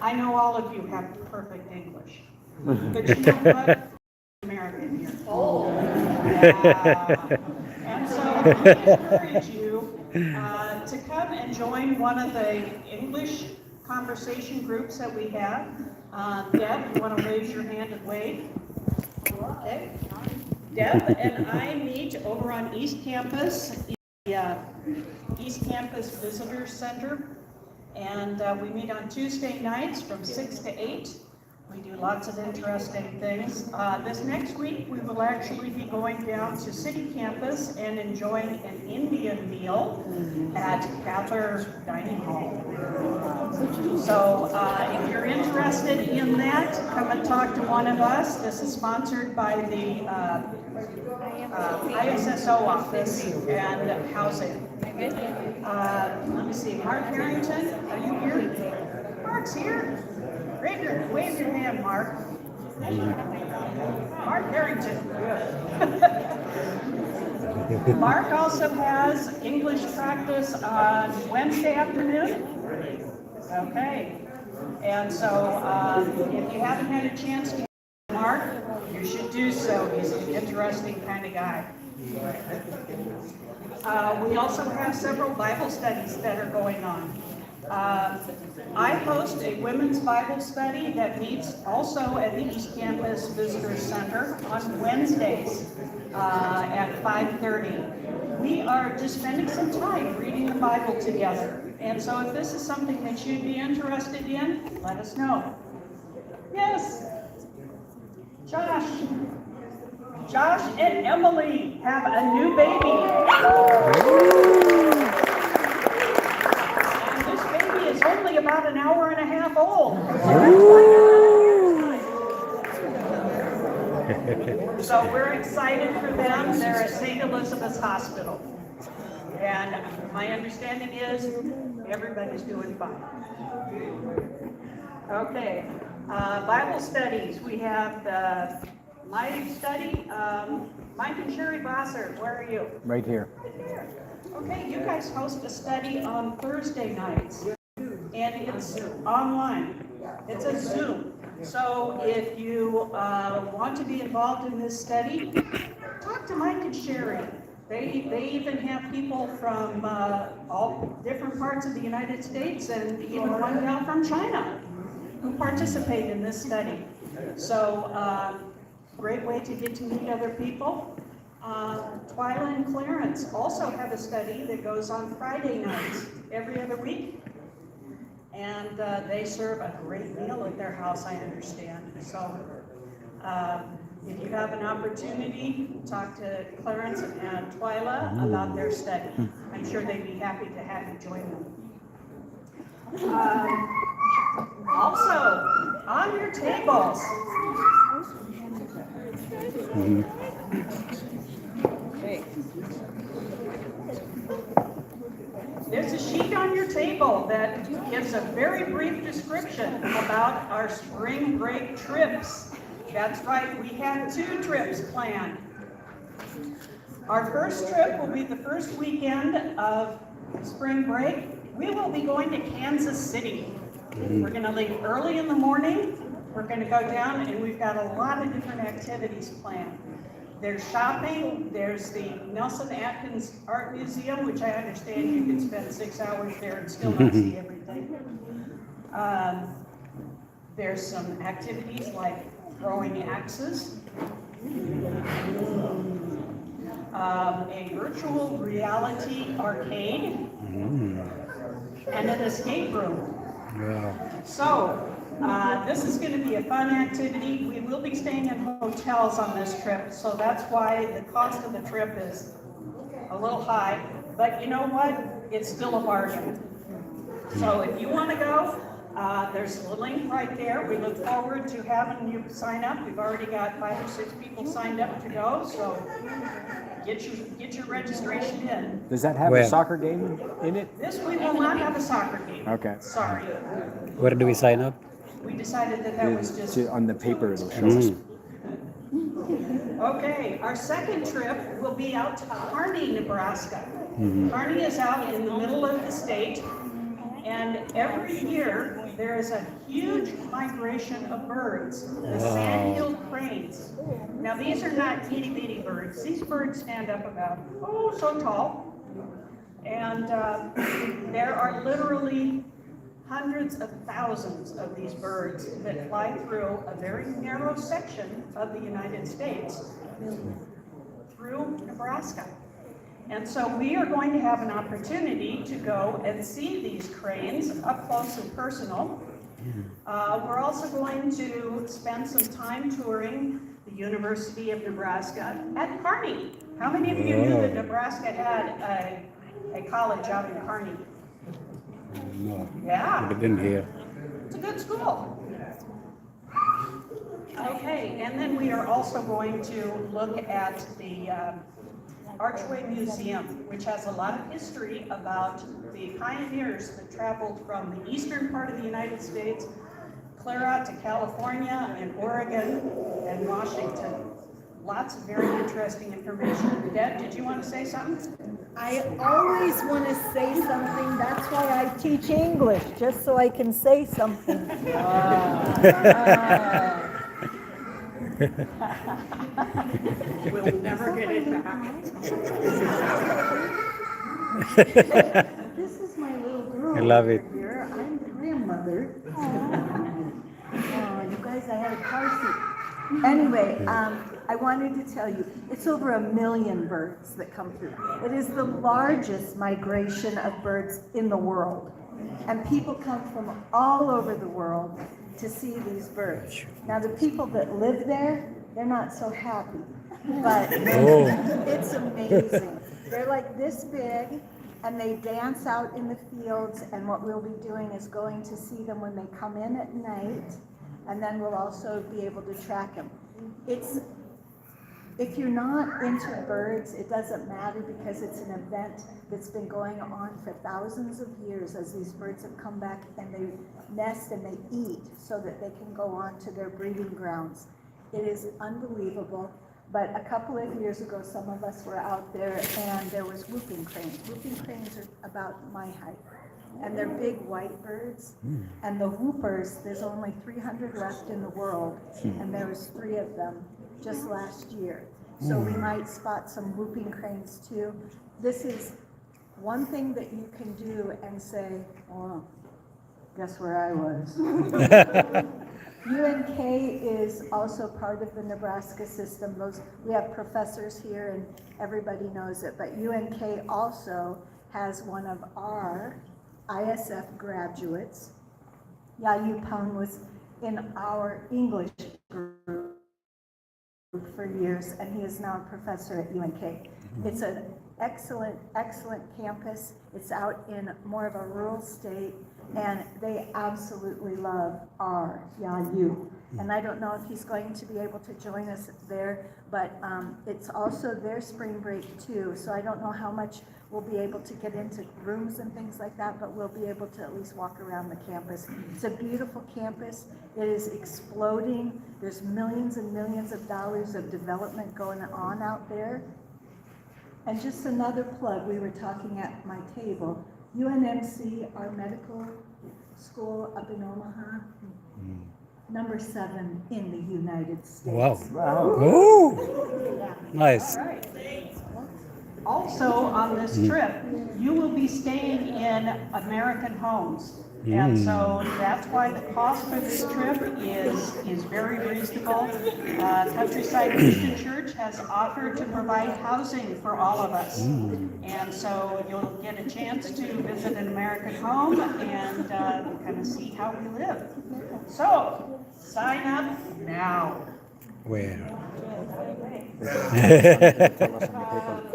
I know all of you have perfect English, but you know what? American here. Yeah. And so we encourage you to come and join one of the English conversation groups that we have. Deb, you want to raise your hand and wave? Okay. Deb and I meet over on East Campus, the East Campus Visitor Center, and we meet on Tuesday nights from 6 to 8. We do lots of interesting things. This next week, we will actually be going down to City Campus and enjoying an Indian meal at Cather Dining Hall. So if you're interested in that, come and talk to one of us. This is sponsored by the ISSO office and housing. Let me see, Mark Harrington, are you here? Mark's here. Wave your hand, Mark. Mark Harrington. Mark also has English practice on Wednesday afternoon. Okay. And so if you haven't had a chance to meet Mark, you should do so. He's an interesting kind of guy. We also have several Bible studies that are going on. I host a women's Bible study that meets also at the East Campus Visitor Center on Wednesdays at 5:30. We are just spending some time reading the Bible together. And so if this is something that you'd be interested in, let us know. Yes. Josh and Emily have a new baby. And this baby is only about an hour and a half old. So we're excited for them. They're at St. Elizabeth's Hospital. And my understanding is everybody's doing fine. Okay, Bible studies. We have the live study. Mike and Sherry Bosser, where are you? Right here. Okay, you guys host a study on Thursday nights, and it's online. It's a Zoom. So if you want to be involved in this study, talk to Mike and Sherry. They even have people from all different parts of the United States and even one gal from China who participate in this study. So great way to get to meet other people. Twyla and Clarence also have a study that goes on Friday nights every other week. And they serve a great meal at their house, I understand. So if you have an opportunity, talk to Clarence and Twyla about their study. I'm sure they'd be happy to have you join them. Also, on your tables, there's a sheet on your table that gives a very brief description about our spring break trips. That's right, we have 2 trips planned. Our first trip will be the first weekend of spring break. We will be going to Kansas City. We're going to leave early in the morning. We're going to go down, and we've got a lot of different activities planned. There's shopping, there's the Nelson Atkins Art Museum, which I understand you can spend 6 hours there and still not see everything. There's some activities like throwing axes, a virtual reality arcade, and an escape room. So, this is going to be a fun activity. We will be staying in hotels on this trip, so that's why the cost of the trip is a little high. But you know what? It's still a bargain. So if you want to go, there's a link right there. We look forward to having you sign up. We've already got 5 or 6 people signed up to go, so get your registration in. Does that have a soccer game in it? This we will not have a soccer game. Okay. Sorry. Where do we sign up? We decided that was just... On the paper it'll show us. Okay, our second trip will be out to Kearney, Nebraska. Kearney is out in the middle of the state, and every year there is a huge migration of birds, the sand-heeled cranes. Now these are not itty-bitty birds. These birds stand up about, so tall. And there are literally hundreds of thousands of these birds that fly through a very narrow section of the United States through Nebraska. And so we are going to have an opportunity to go and see these cranes up close and personal. We're also going to spend some time touring the University of Nebraska at Kearney. How many of you knew that Nebraska had a college out in Kearney? No. Yeah. I didn't hear. It's a good school. Okay, and then we are also going to look at the Archway Museum, which has a lot of history about the pioneers that traveled from the eastern part of the United States clear out to California and Oregon and Washington. Lots of very interesting information. Deb, did you want to say something? I always want to say something. That's why I teach English, just so I can say something. We'll never get it back. This is my little girl. I love it. Here. I'm the grandmother. Oh, you guys, I had a car seat. Anyway, I wanted to tell you, it's over 1 million birds that come through. It is the largest migration of birds in the world. And people come from all over the world to see these birds. Now, the people that live there, they're not so happy. But it's amazing. They're like this big, and they dance out in the fields, and what we'll be doing is going to see them when they come in at night, and then we'll also be able to track them. If you're not into birds, it doesn't matter because it's an event that's been going on for thousands of years as these birds have come back and they nest and they eat so that they can go on to their breeding grounds. It is unbelievable. But a couple of years ago, some of us were out there and there was whooping cranes. Whooping cranes are about my height. And they're big white birds. And the whoopers, there's only 300 left in the world. And there was 3 of them just last year. So we might spot some whooping cranes too. This is one thing that you can do and say, oh, guess where I was. UNK is also part of the Nebraska system. We have professors here and everybody knows it, but UNK also has one of our ISF graduates. Yayu Pang was in our English group for years, and he is now a professor at UNK. It's an excellent, excellent campus. It's out in more of a rural state, and they absolutely love our Yayu. And I don't know if he's going to be able to join us there, but it's also their spring break too, so I don't know how much we'll be able to get into rooms and things like that, but we'll be able to at least walk around the campus. It's a beautiful campus. It is exploding. There's millions and millions of dollars of development going on out there. And just another plug, we were talking at my table, UNMC, our medical school up in Omaha, number 7 in the United States. Wow. Oh, nice. Also on this trip, you will be staying in American homes. And so that's why the cost for this trip is very reasonable. Countryside Christian Church has offered to provide housing for all of us. And so you'll get a chance to visit an American home and kind of see how we live. So sign up now. Where?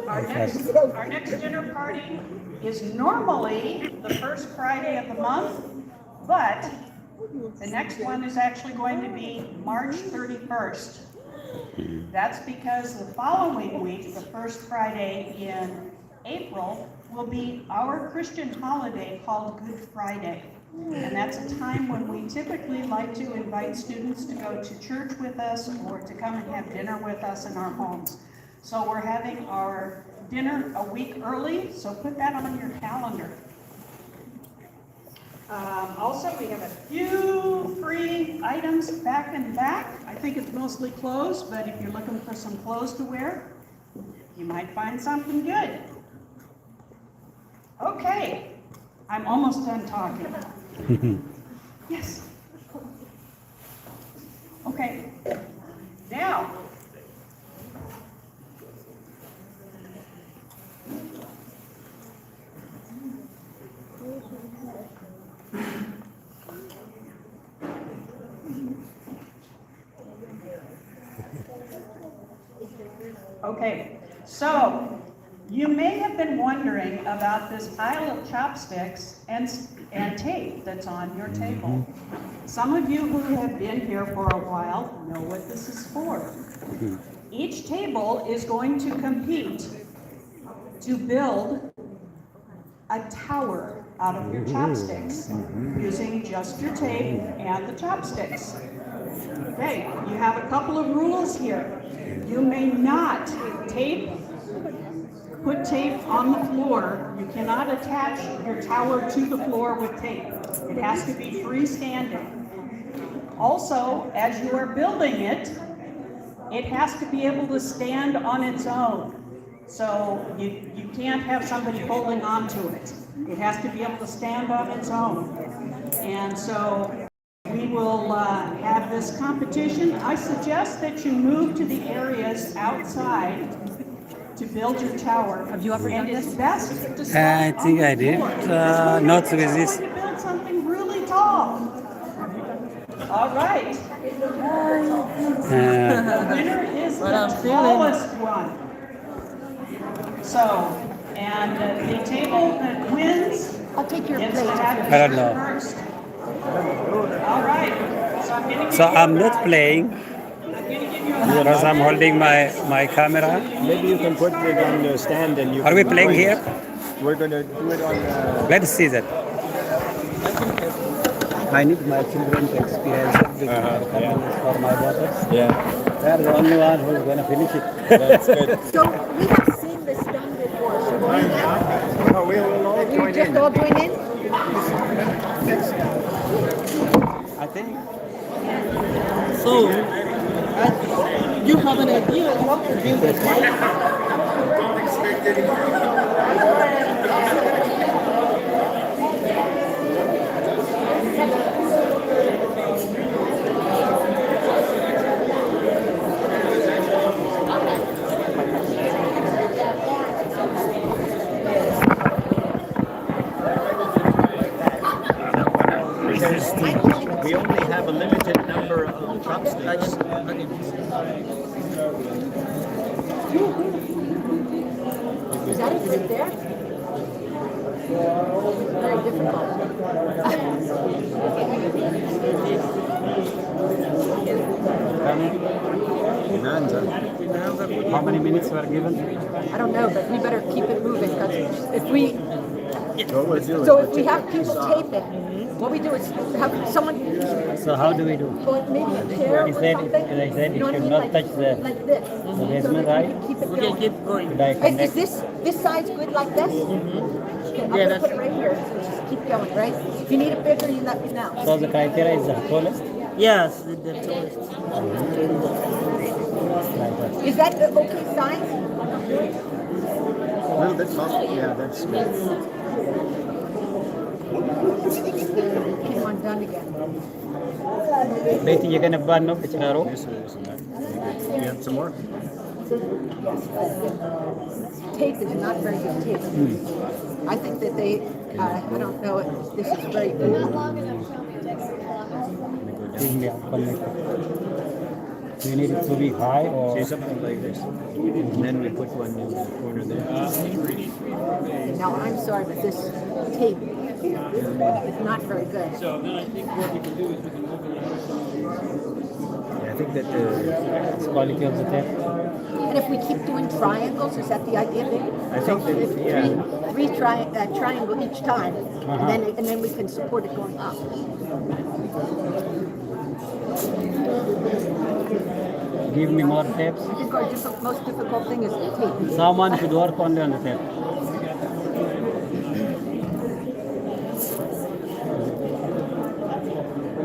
Our next dinner party is normally the first Friday of the month, but the next one is actually going to be March 31st. That's because the following week, the first Friday in April, will be our Christian holiday called Good Friday. And that's a time when we typically like to invite students to go to church with us or to come and have dinner with us in our homes. So we're having our dinner a week early, so put that on your calendar. Also, we have a few free items back and back. I think it's mostly clothes, but if you're looking for some clothes to wear, you might find something good. Okay, I'm almost done talking. Yes. Okay. Now, okay, so you may have been wondering about this pile of chopsticks and tape that's on your table. Some of you who have been here for a while know what this is for. Each table is going to compete to build a tower out of your chopsticks using just your tape and the chopsticks. Okay, you have a couple of rules here. You may not put tape on the floor. You cannot attach your tower to the floor with tape. It has to be freestanding. Also, as you are building it, it has to be able to stand on its own. So you can't have somebody holding onto it. It has to be able to stand on its own. And so we will have this competition. I suggest that you move to the areas outside to build your tower. Have you ever done this? Best to start I think I did. Not with We're this. going to build something really tall. All right. The winner is the tallest one. So, and the table that wins I'll take your gets to plate. have I don't dessert know. first. All right. So I'm going to So I'm not playing because I'm holding my camera. Maybe you can put it on the stand and you. Are we playing here? We're gonna do it on. Let's see that. I need my children to experience it because for my daughters. Yeah, They're the only one who's going to finish it. that's good. So we have seen this done before. Should we do that? Oh, we will all You join just in. all join in? I think. So, you have an idea of what to do with it? We only have a limited number of chopsticks. Is that it right there? Very difficult. How many minutes were given? I don't know, but we better keep it moving because if we What we'll do is so we'll if we take have that people piece off. tape it, what we do is have someone So how do we do? or maybe a chair He or said, something. I said You know it what I should mean? not Like, touch the like this. basement, So that we right? can keep it Okay, going. keep going. Should I Is connect? this size good like this? Okay, I'm Yeah, gonna that's- put it right here. So just keep going, right? If you need it bigger, you let me know. So the criteria is the tallest? Yes, the tallest. Like that. Is that the okay size? A little bit long. Yeah, that's good. Came undone again. Betty, you're gonna burn up the charo? This is enough. You have some more? Tape is not very good tape. I think that they, I don't know, this is very good. Give me a connect. Do you need it to be high or? See, something like this. And then we put one in the corner there. Now, I'm sorry, but this tape is not very good. I think that It's quality of the tape. And if we keep doing triangles, is that the idea there? I think that, If yeah. three triangle each time, and then we can support it going up. Give me more tapes. I think our most difficult thing is the tape. Someone should work only on the tape.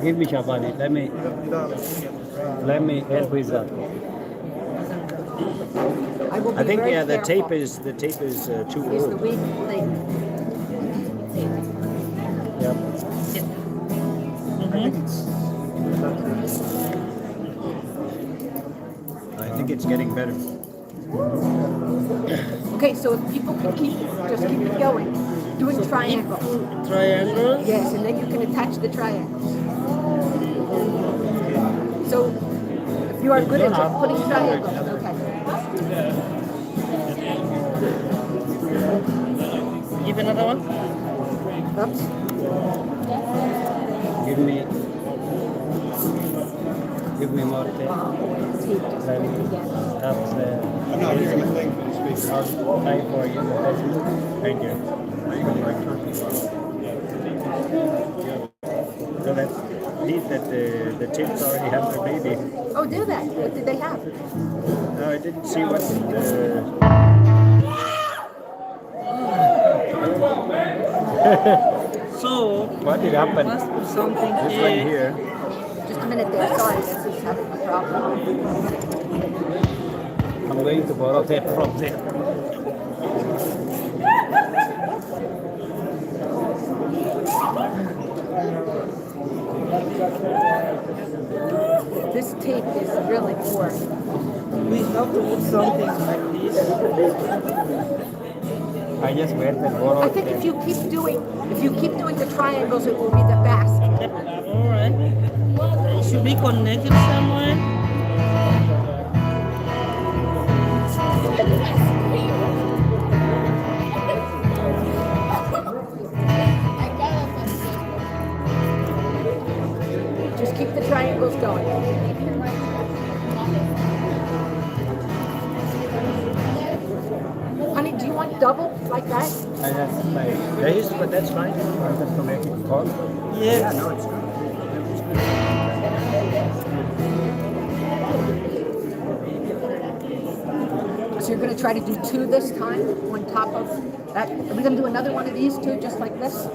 Give me Shabani. Let me help with that. I will be I think very yeah, the careful. tape is too Is the old. weak thing. Yep. I think it's getting better. Okay, so if people can just keep it going, doing triangles. Triangle. Yes, and then you can attach the triangles. So if you are good at just putting triangles, okay. Give another one. Oops. Give me more tape. That's try for you. Thank you. So that's neat that the chicks already have their baby. Oh, do that. What did they have? No, I didn't see what So, What did happen? must be something this one here. here. Just a minute there. Sorry, this is having a problem. I'm going to borrow that from there. This tape is really poor. We have to put something like this. I just went and borrowed I think if you keep doing the triangles, it will be the best. Alright. It should be connected somewhere. Just keep the triangles going. Honey, do you want double like that? I just like Yes, but that's fine. just to make it tall. Yes. No, it's good. So you're going to try to do two this time on top of that. Are we going to do another one of these two just like this?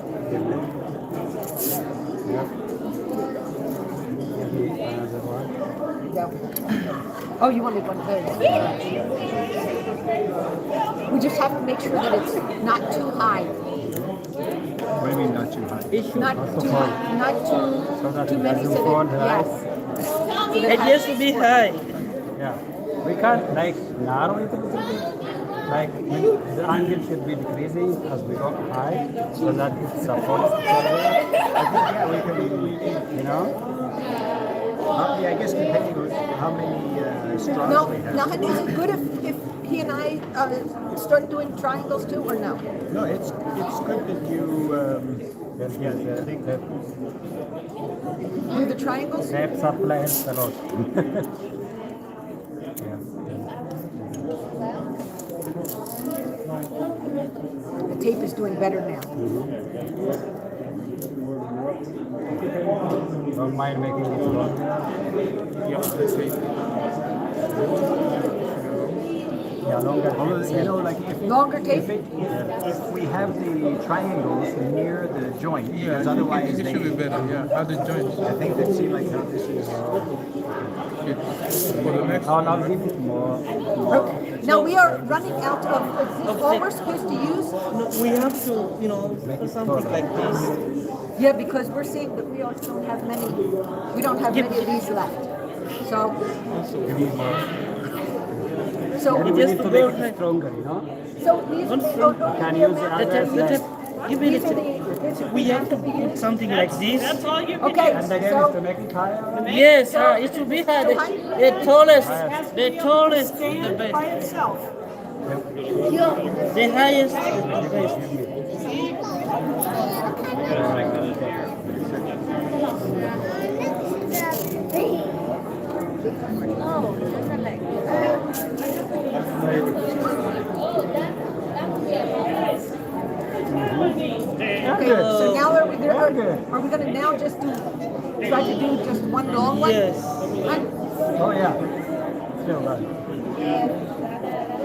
Another one. Yeah. Oh, you wanted one of those. We just have to make sure that it's not too high. What do you mean not too high? Not too high. Not too many doesn't so fall that, high. yes. It has to be high. Yeah. We can't like narrow it a little bit. Like the angle should be decreasing as we go high so that it supports each other. Yeah, we can. You know? Yeah, I guess depending on how many straws No, we have. now, honey, is it good if he and I start doing triangles too, or no? No, it's good that you. Yes, the Do the triangles? tape supply helps a lot. The tape is doing better now. Don't mind making it longer. Yeah, longer. You know, like Longer tape? if we have the triangles near the joint, because otherwise it they. should be better. Yeah, have the joints. I think they see like how this is. For the next I'll give it more. Okay. Now we are running out of, is this all we're supposed to use? No, we have to, put something like this. Yeah, because we're seeing that we don't have many, we don't have many of these left. So, We Just need to to make go it like- stronger, you know? so these, Can use the others like, Give me these are the we have to put something like this. okay, and again is to so, make it higher. Yes, it should be high. The tallest, the Stand by itself. the highest, the best. okay, so now are we gonna now just try to do just one long one? Yes. Oh yeah. Still that.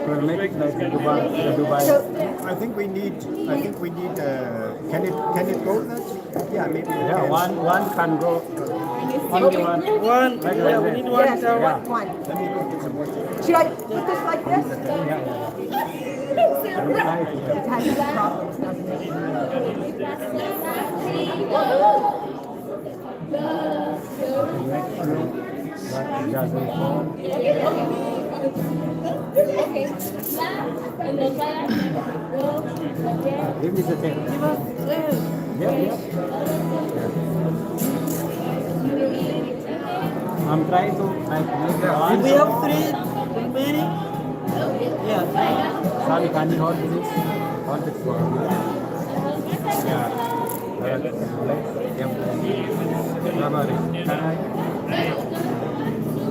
We'll make it like the Dubai. So, I think we need. Can it go that? Yeah, maybe. Yeah, one can go. Only one. One, Like yeah, we that. need one yes, down. one. Let me go get some more. Should I put this like this? It has its problems, doesn't it? That doesn't fall. Give me the tape. Yeah, yeah. I'm trying to like make one. We have three remaining. Yeah. Sorry, can you hold this? Hold it for me. Yeah.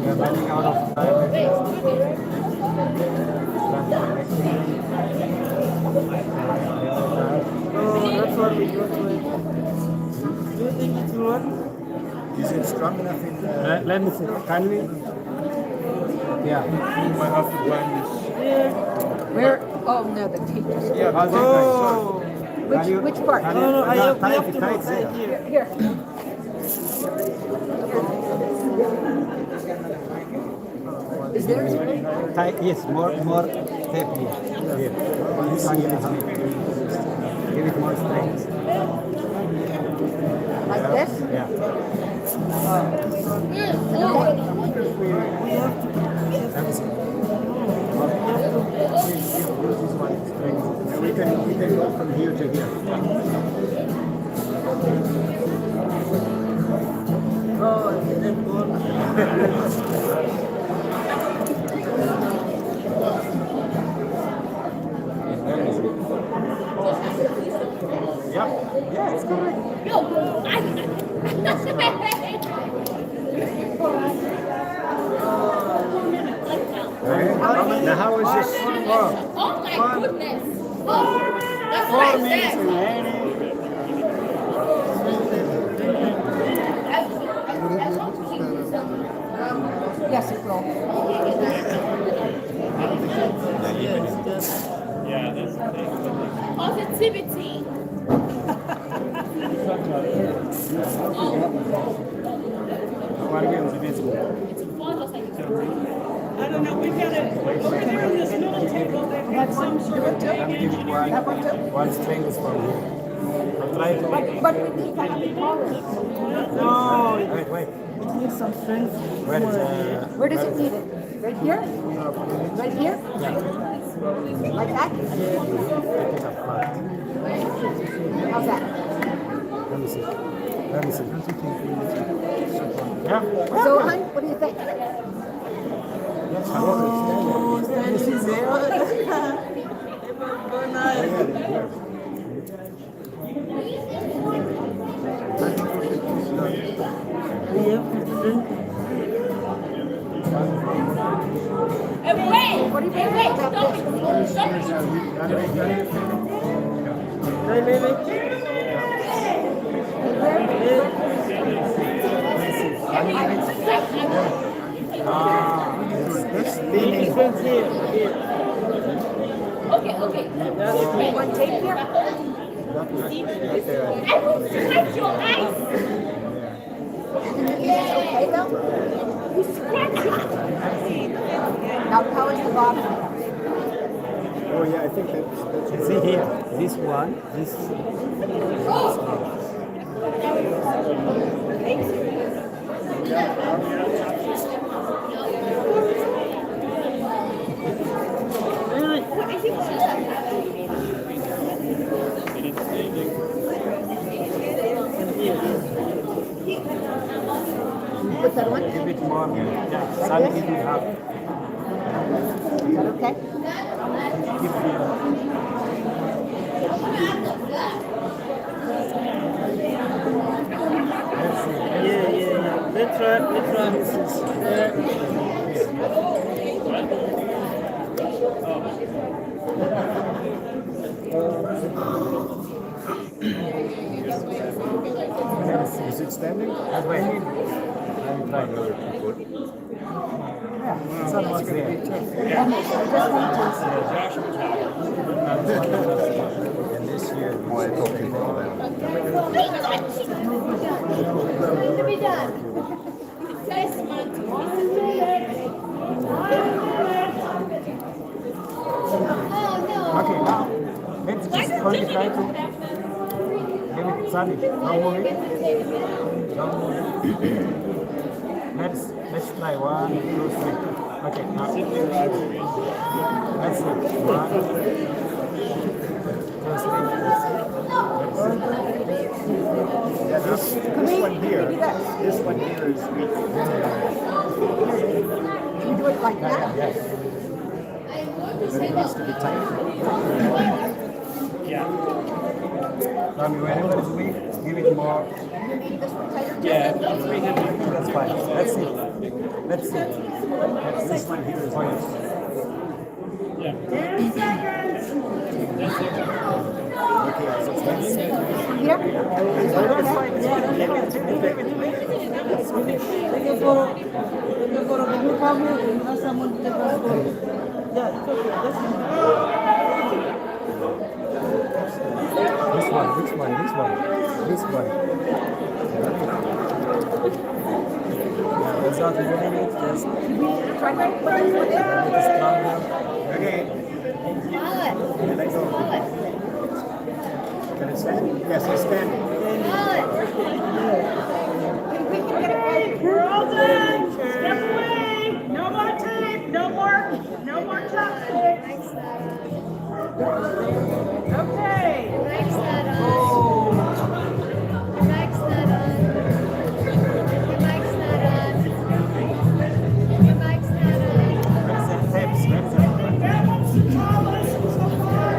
We're running out of time. Oh, that's what we got to it. Do you think it's good? Is it strong enough in? Let me see. Can we? Yeah. You might have to bind this. Yeah. Where? Oh no, the tape is. Yeah, but Oh. Which part? No, we have to Tight move right there. here. Here. Is theirs really? Tight, yes, more tape here. Here. This angle is weak. Give it more strength. Like this? Yeah. We can go from here to here. Yeah, it's correct. Now how is this? Oh my goodness. Oh, that's what I said. Yes, it will. Positivity. I don't know, we've got a, over there on this middle table, they've got some sort of big engineering. One string is from here. I'll try to. But we need to have it taller. Wait. It needs some strength. Where is Where does it need it? Right here? Right here? Like that? How's that? Let me see. Yeah. So, hon, what do you think? This is there. Wait, What do you think about this? Okay. One tape here? I will scratch your eyes. Okay, though? You scratch your eyes. Now, how is the bottom? Oh yeah, I think that's See here. This one. This. What's that one? Give it more. Yeah. Some give it half. Is that okay? Yeah. Let's try this. is it standing? Wait. I'm trying. Yeah. Someone's there. And this here. To be done. Okay, now let's just only try to give it Sunny. Don't move it. Don't move it. Let's try 1, 2, 3. Okay, now let's see. 1, 2, 3. This one here is weak. Can you do it like that? Yes. But it needs to be tight. Tommy, whenever it's weak, give it more. You need this one tighter? That's fine. Let's see. This one here is fine. Okay, so it's nice. Here? That's fine. Leave it. This one. Yeah, It's not moving it, just Okay. Can I stand? Yes, I stand. We're all done. Step away. No more tape. No more chopsticks. Okay. That one's the tallest so far.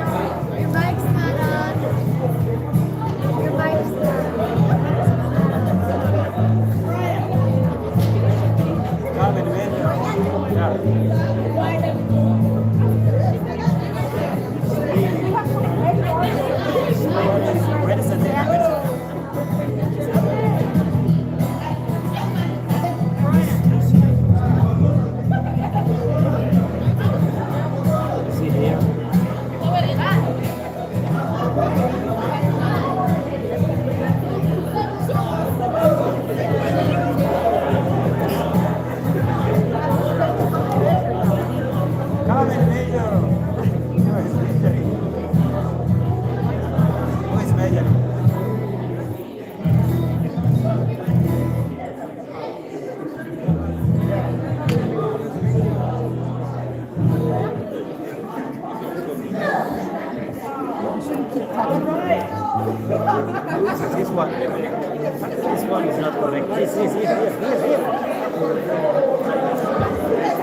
This one is not correct.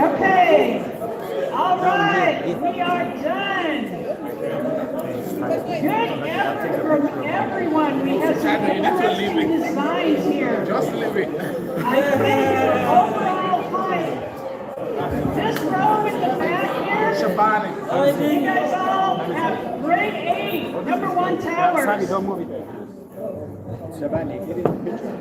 Okay. All right. We are done. Good effort from everyone. We have some interesting designs here. Just leave it. I think your overall height. This row in the back here. Shabani. You guys all have grade 8, number 1 towers. Don't move it. Shabani, get in the picture.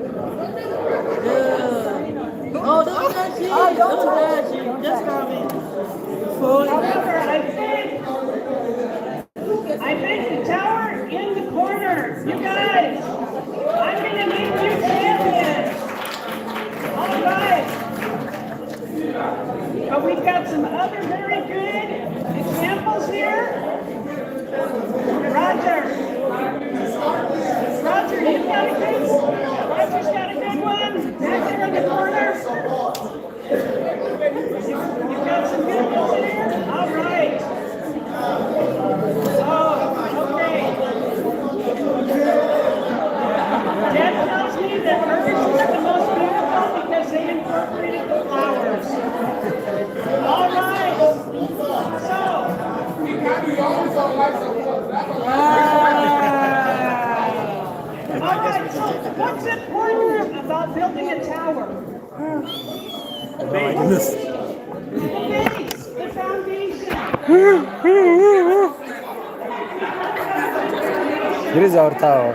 Oh, don't touch it. Oh, don't touch it. Just grab it. However, I think the tower in the corner, you guys, I'm gonna make you champions. All right. But we've got some other very good examples here. Roger, you've got a good one. Roger's got a good one. Back there in the corner. You've got some good ones here. All right. Oh, okay. Dad tells me that hers are the most beautiful because they incorporated the flowers. All right. So. All right, so what's important about building a tower? The base, the foundation. Here is our tower.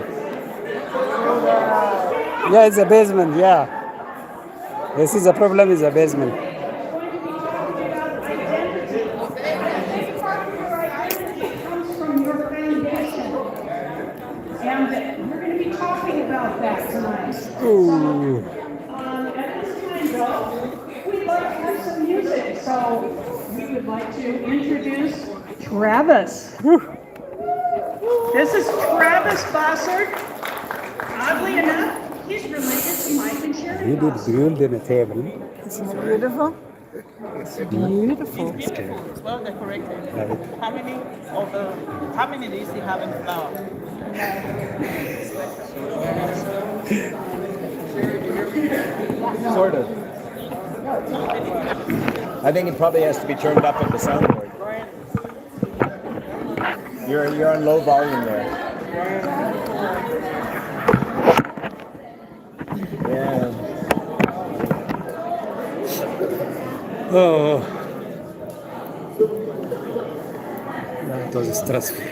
Yeah, it's a basement, yeah. This is the problem, is a basement. Going to be talking about identity. Big part of your identity comes from your foundation. And we're going to be talking about that tonight. Ooh. At this time, though, we'd like to have some music. So we would like to introduce Travis. This is Travis Bossert. Oddly enough, he's related to Mike and Sherry. You did build in a table. Isn't it beautiful? Beautiful. It's well decorated. How many days do you have in flower? Sort of. I think it probably has to be turned up at the soundboard. You're on low volume there. Yeah. Oh. That was stressful.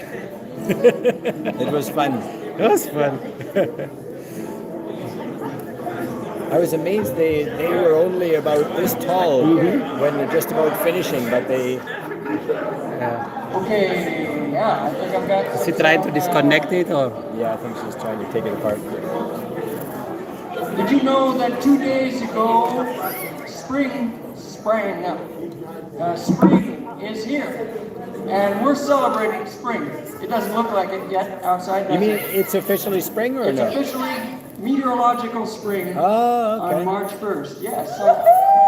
It was fun. It was fun. I was amazed they were only about this tall when they're just about finishing, but they... Okay, yeah, I think I've got. Is he trying to disconnect it or? Yeah, I think she's trying to take it apart. Did you know that 2 days ago spring sprang up. Spring is here, and we're celebrating spring. It doesn't look like it yet outside. You mean it's officially spring or It's no? officially meteorological spring okay. on March 1st. Yes, so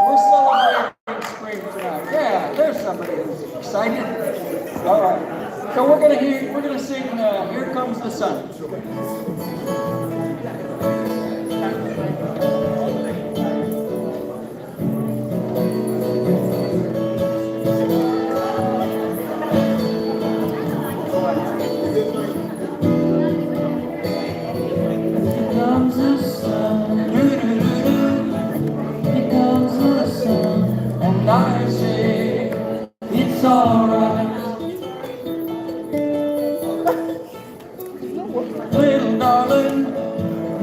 we're celebrating spring tonight. Yeah, there's somebody who's excited. All right, so we're gonna sing "Here Comes the Sun." Comes the sun, here comes the sun, and I say it's alright. Little darling,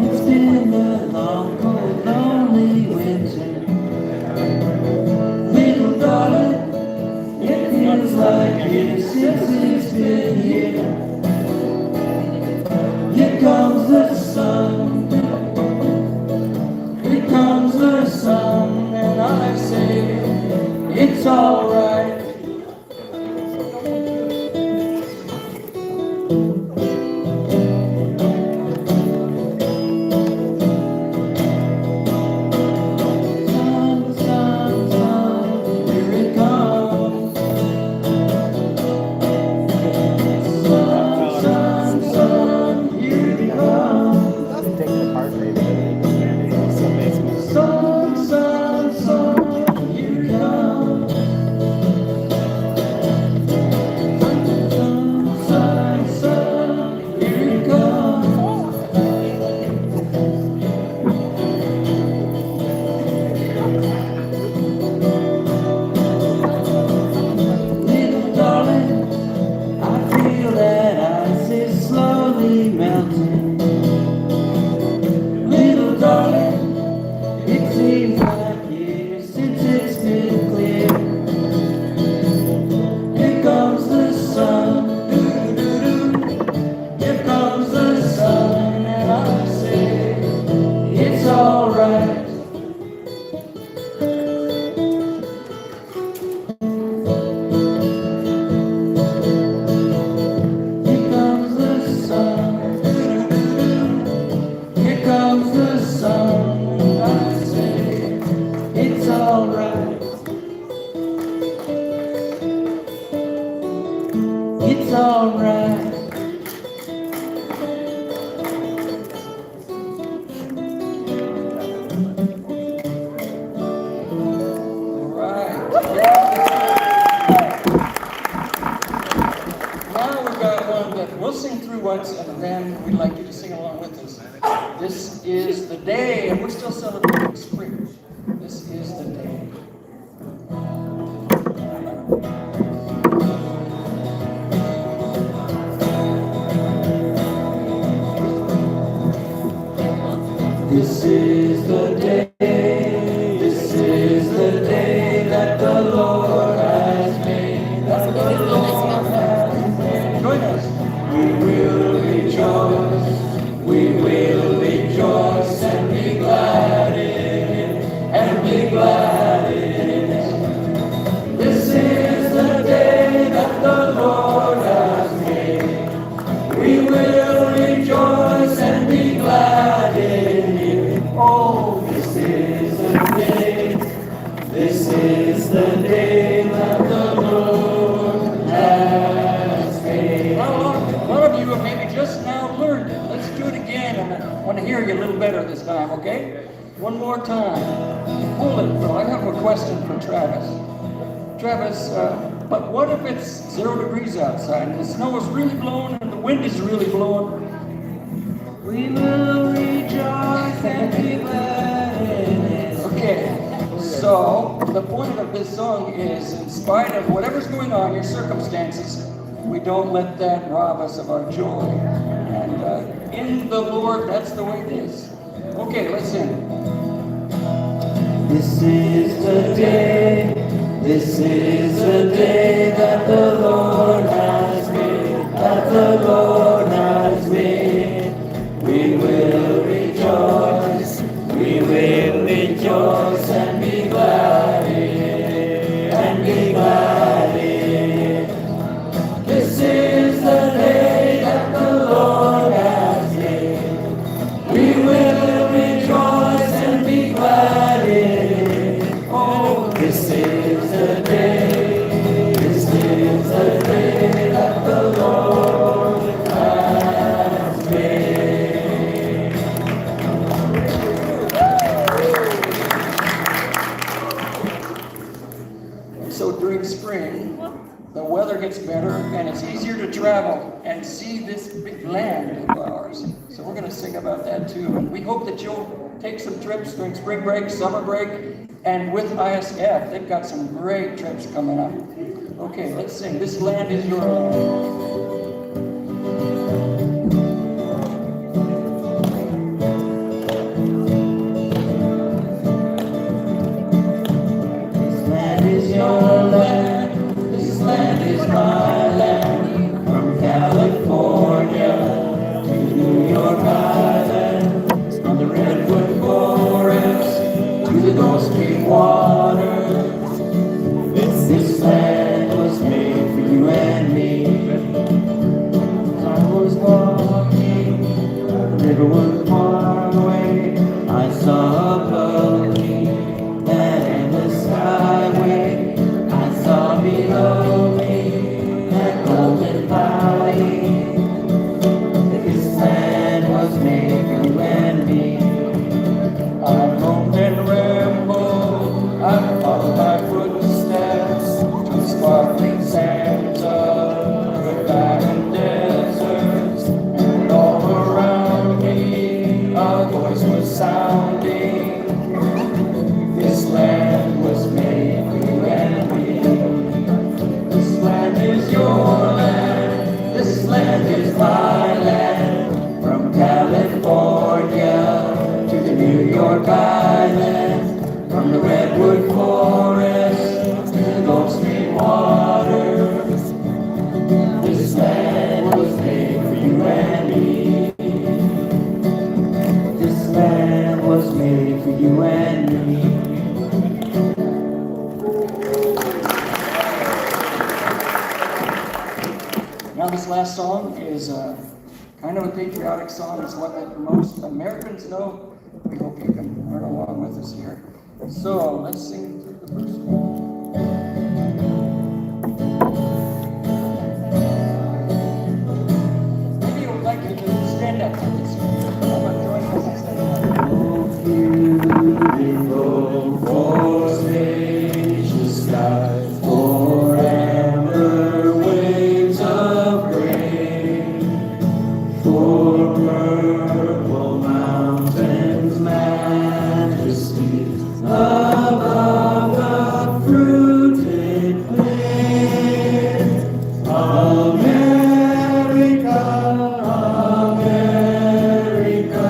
it's been a long, cold, lonely winter. Little darling, it feels like years since it's been here. Here comes the sun, here comes the sun, and I say it's alright. Sun, sun, sun, here it comes. Sun, sun, sun, here it comes. Take the part maybe. Sun, sun, sun, here it comes. Sun, sun, here it comes. Little darling, I feel that ice is slowly melting. Little darling, it seems like years since it's been clear. Here comes the sun, doo-doo-doo-doo. Here comes the sun, and I say it's alright. Here comes the sun, doo-doo-doo-doo. Here comes the sun, and I say it's alright. It's alright. Now we've got one that we'll sing through once, and then we'd like you to sing along with us. This is the day, and we're still celebrating spring. This is the day. This is the day, this is the day that the Lord has made, that the Lord has made. Join us. We will rejoice, we will rejoice and be glad in it, and be glad in it. This is the day that the Lord has made. We will rejoice and be glad in it. Oh, this is the day, this is the day that the Lord has made. Well, a lot of you have maybe just now learned it. Let's do it again, and I want to hear you a little better this time, okay? One more time. Hold it, Phil. I have a question for Travis. Travis, but what if it's 0 degrees outside and the snow is really blowing and the wind is really blowing? We will rejoice and be glad in it. Okay, so the point of this song is, in spite of whatever's going on, your circumstances, we don't let that rob us of our joy. And in the Lord, that's the way it is. Okay, let's sing. This is the day, this is the day that the Lord has made, that the Lord has made. We will rejoice and be glad. better and it's easier to travel and see this big land of ours. So we're going to sing about that too. And we hope that you'll take some trips during spring break, summer break, and with ISF. They've got some great trips coming up. Okay, let's sing. This land is your land. Now this last song is kind of a patriotic song. It's one that most Americans know. We hope you can learn along with us here. So let's sing through the first one. Maybe you would like to stand up for this. How about joining us and stand up? Beautiful for spacious skies, forever waves of grain, for purple mountains, majesty above the fruited plain. America, America,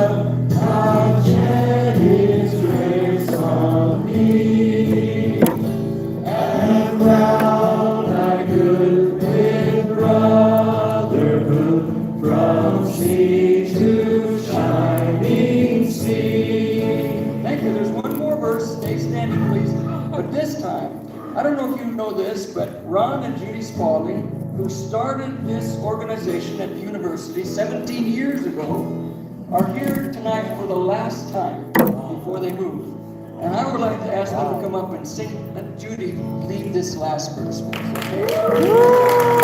how shed His grace on me, and crown thy good with brotherhood from sea to shining sea. Thank you. There's one more verse. Stay standing, please. But this time, I don't know if you know this, but Ron and Judy Spalding, who started this organization at the university 17 years ago, are here tonight for the last time before they move. And I would like to ask them to come up and sing. Let Judy lead this last verse for us. Okay?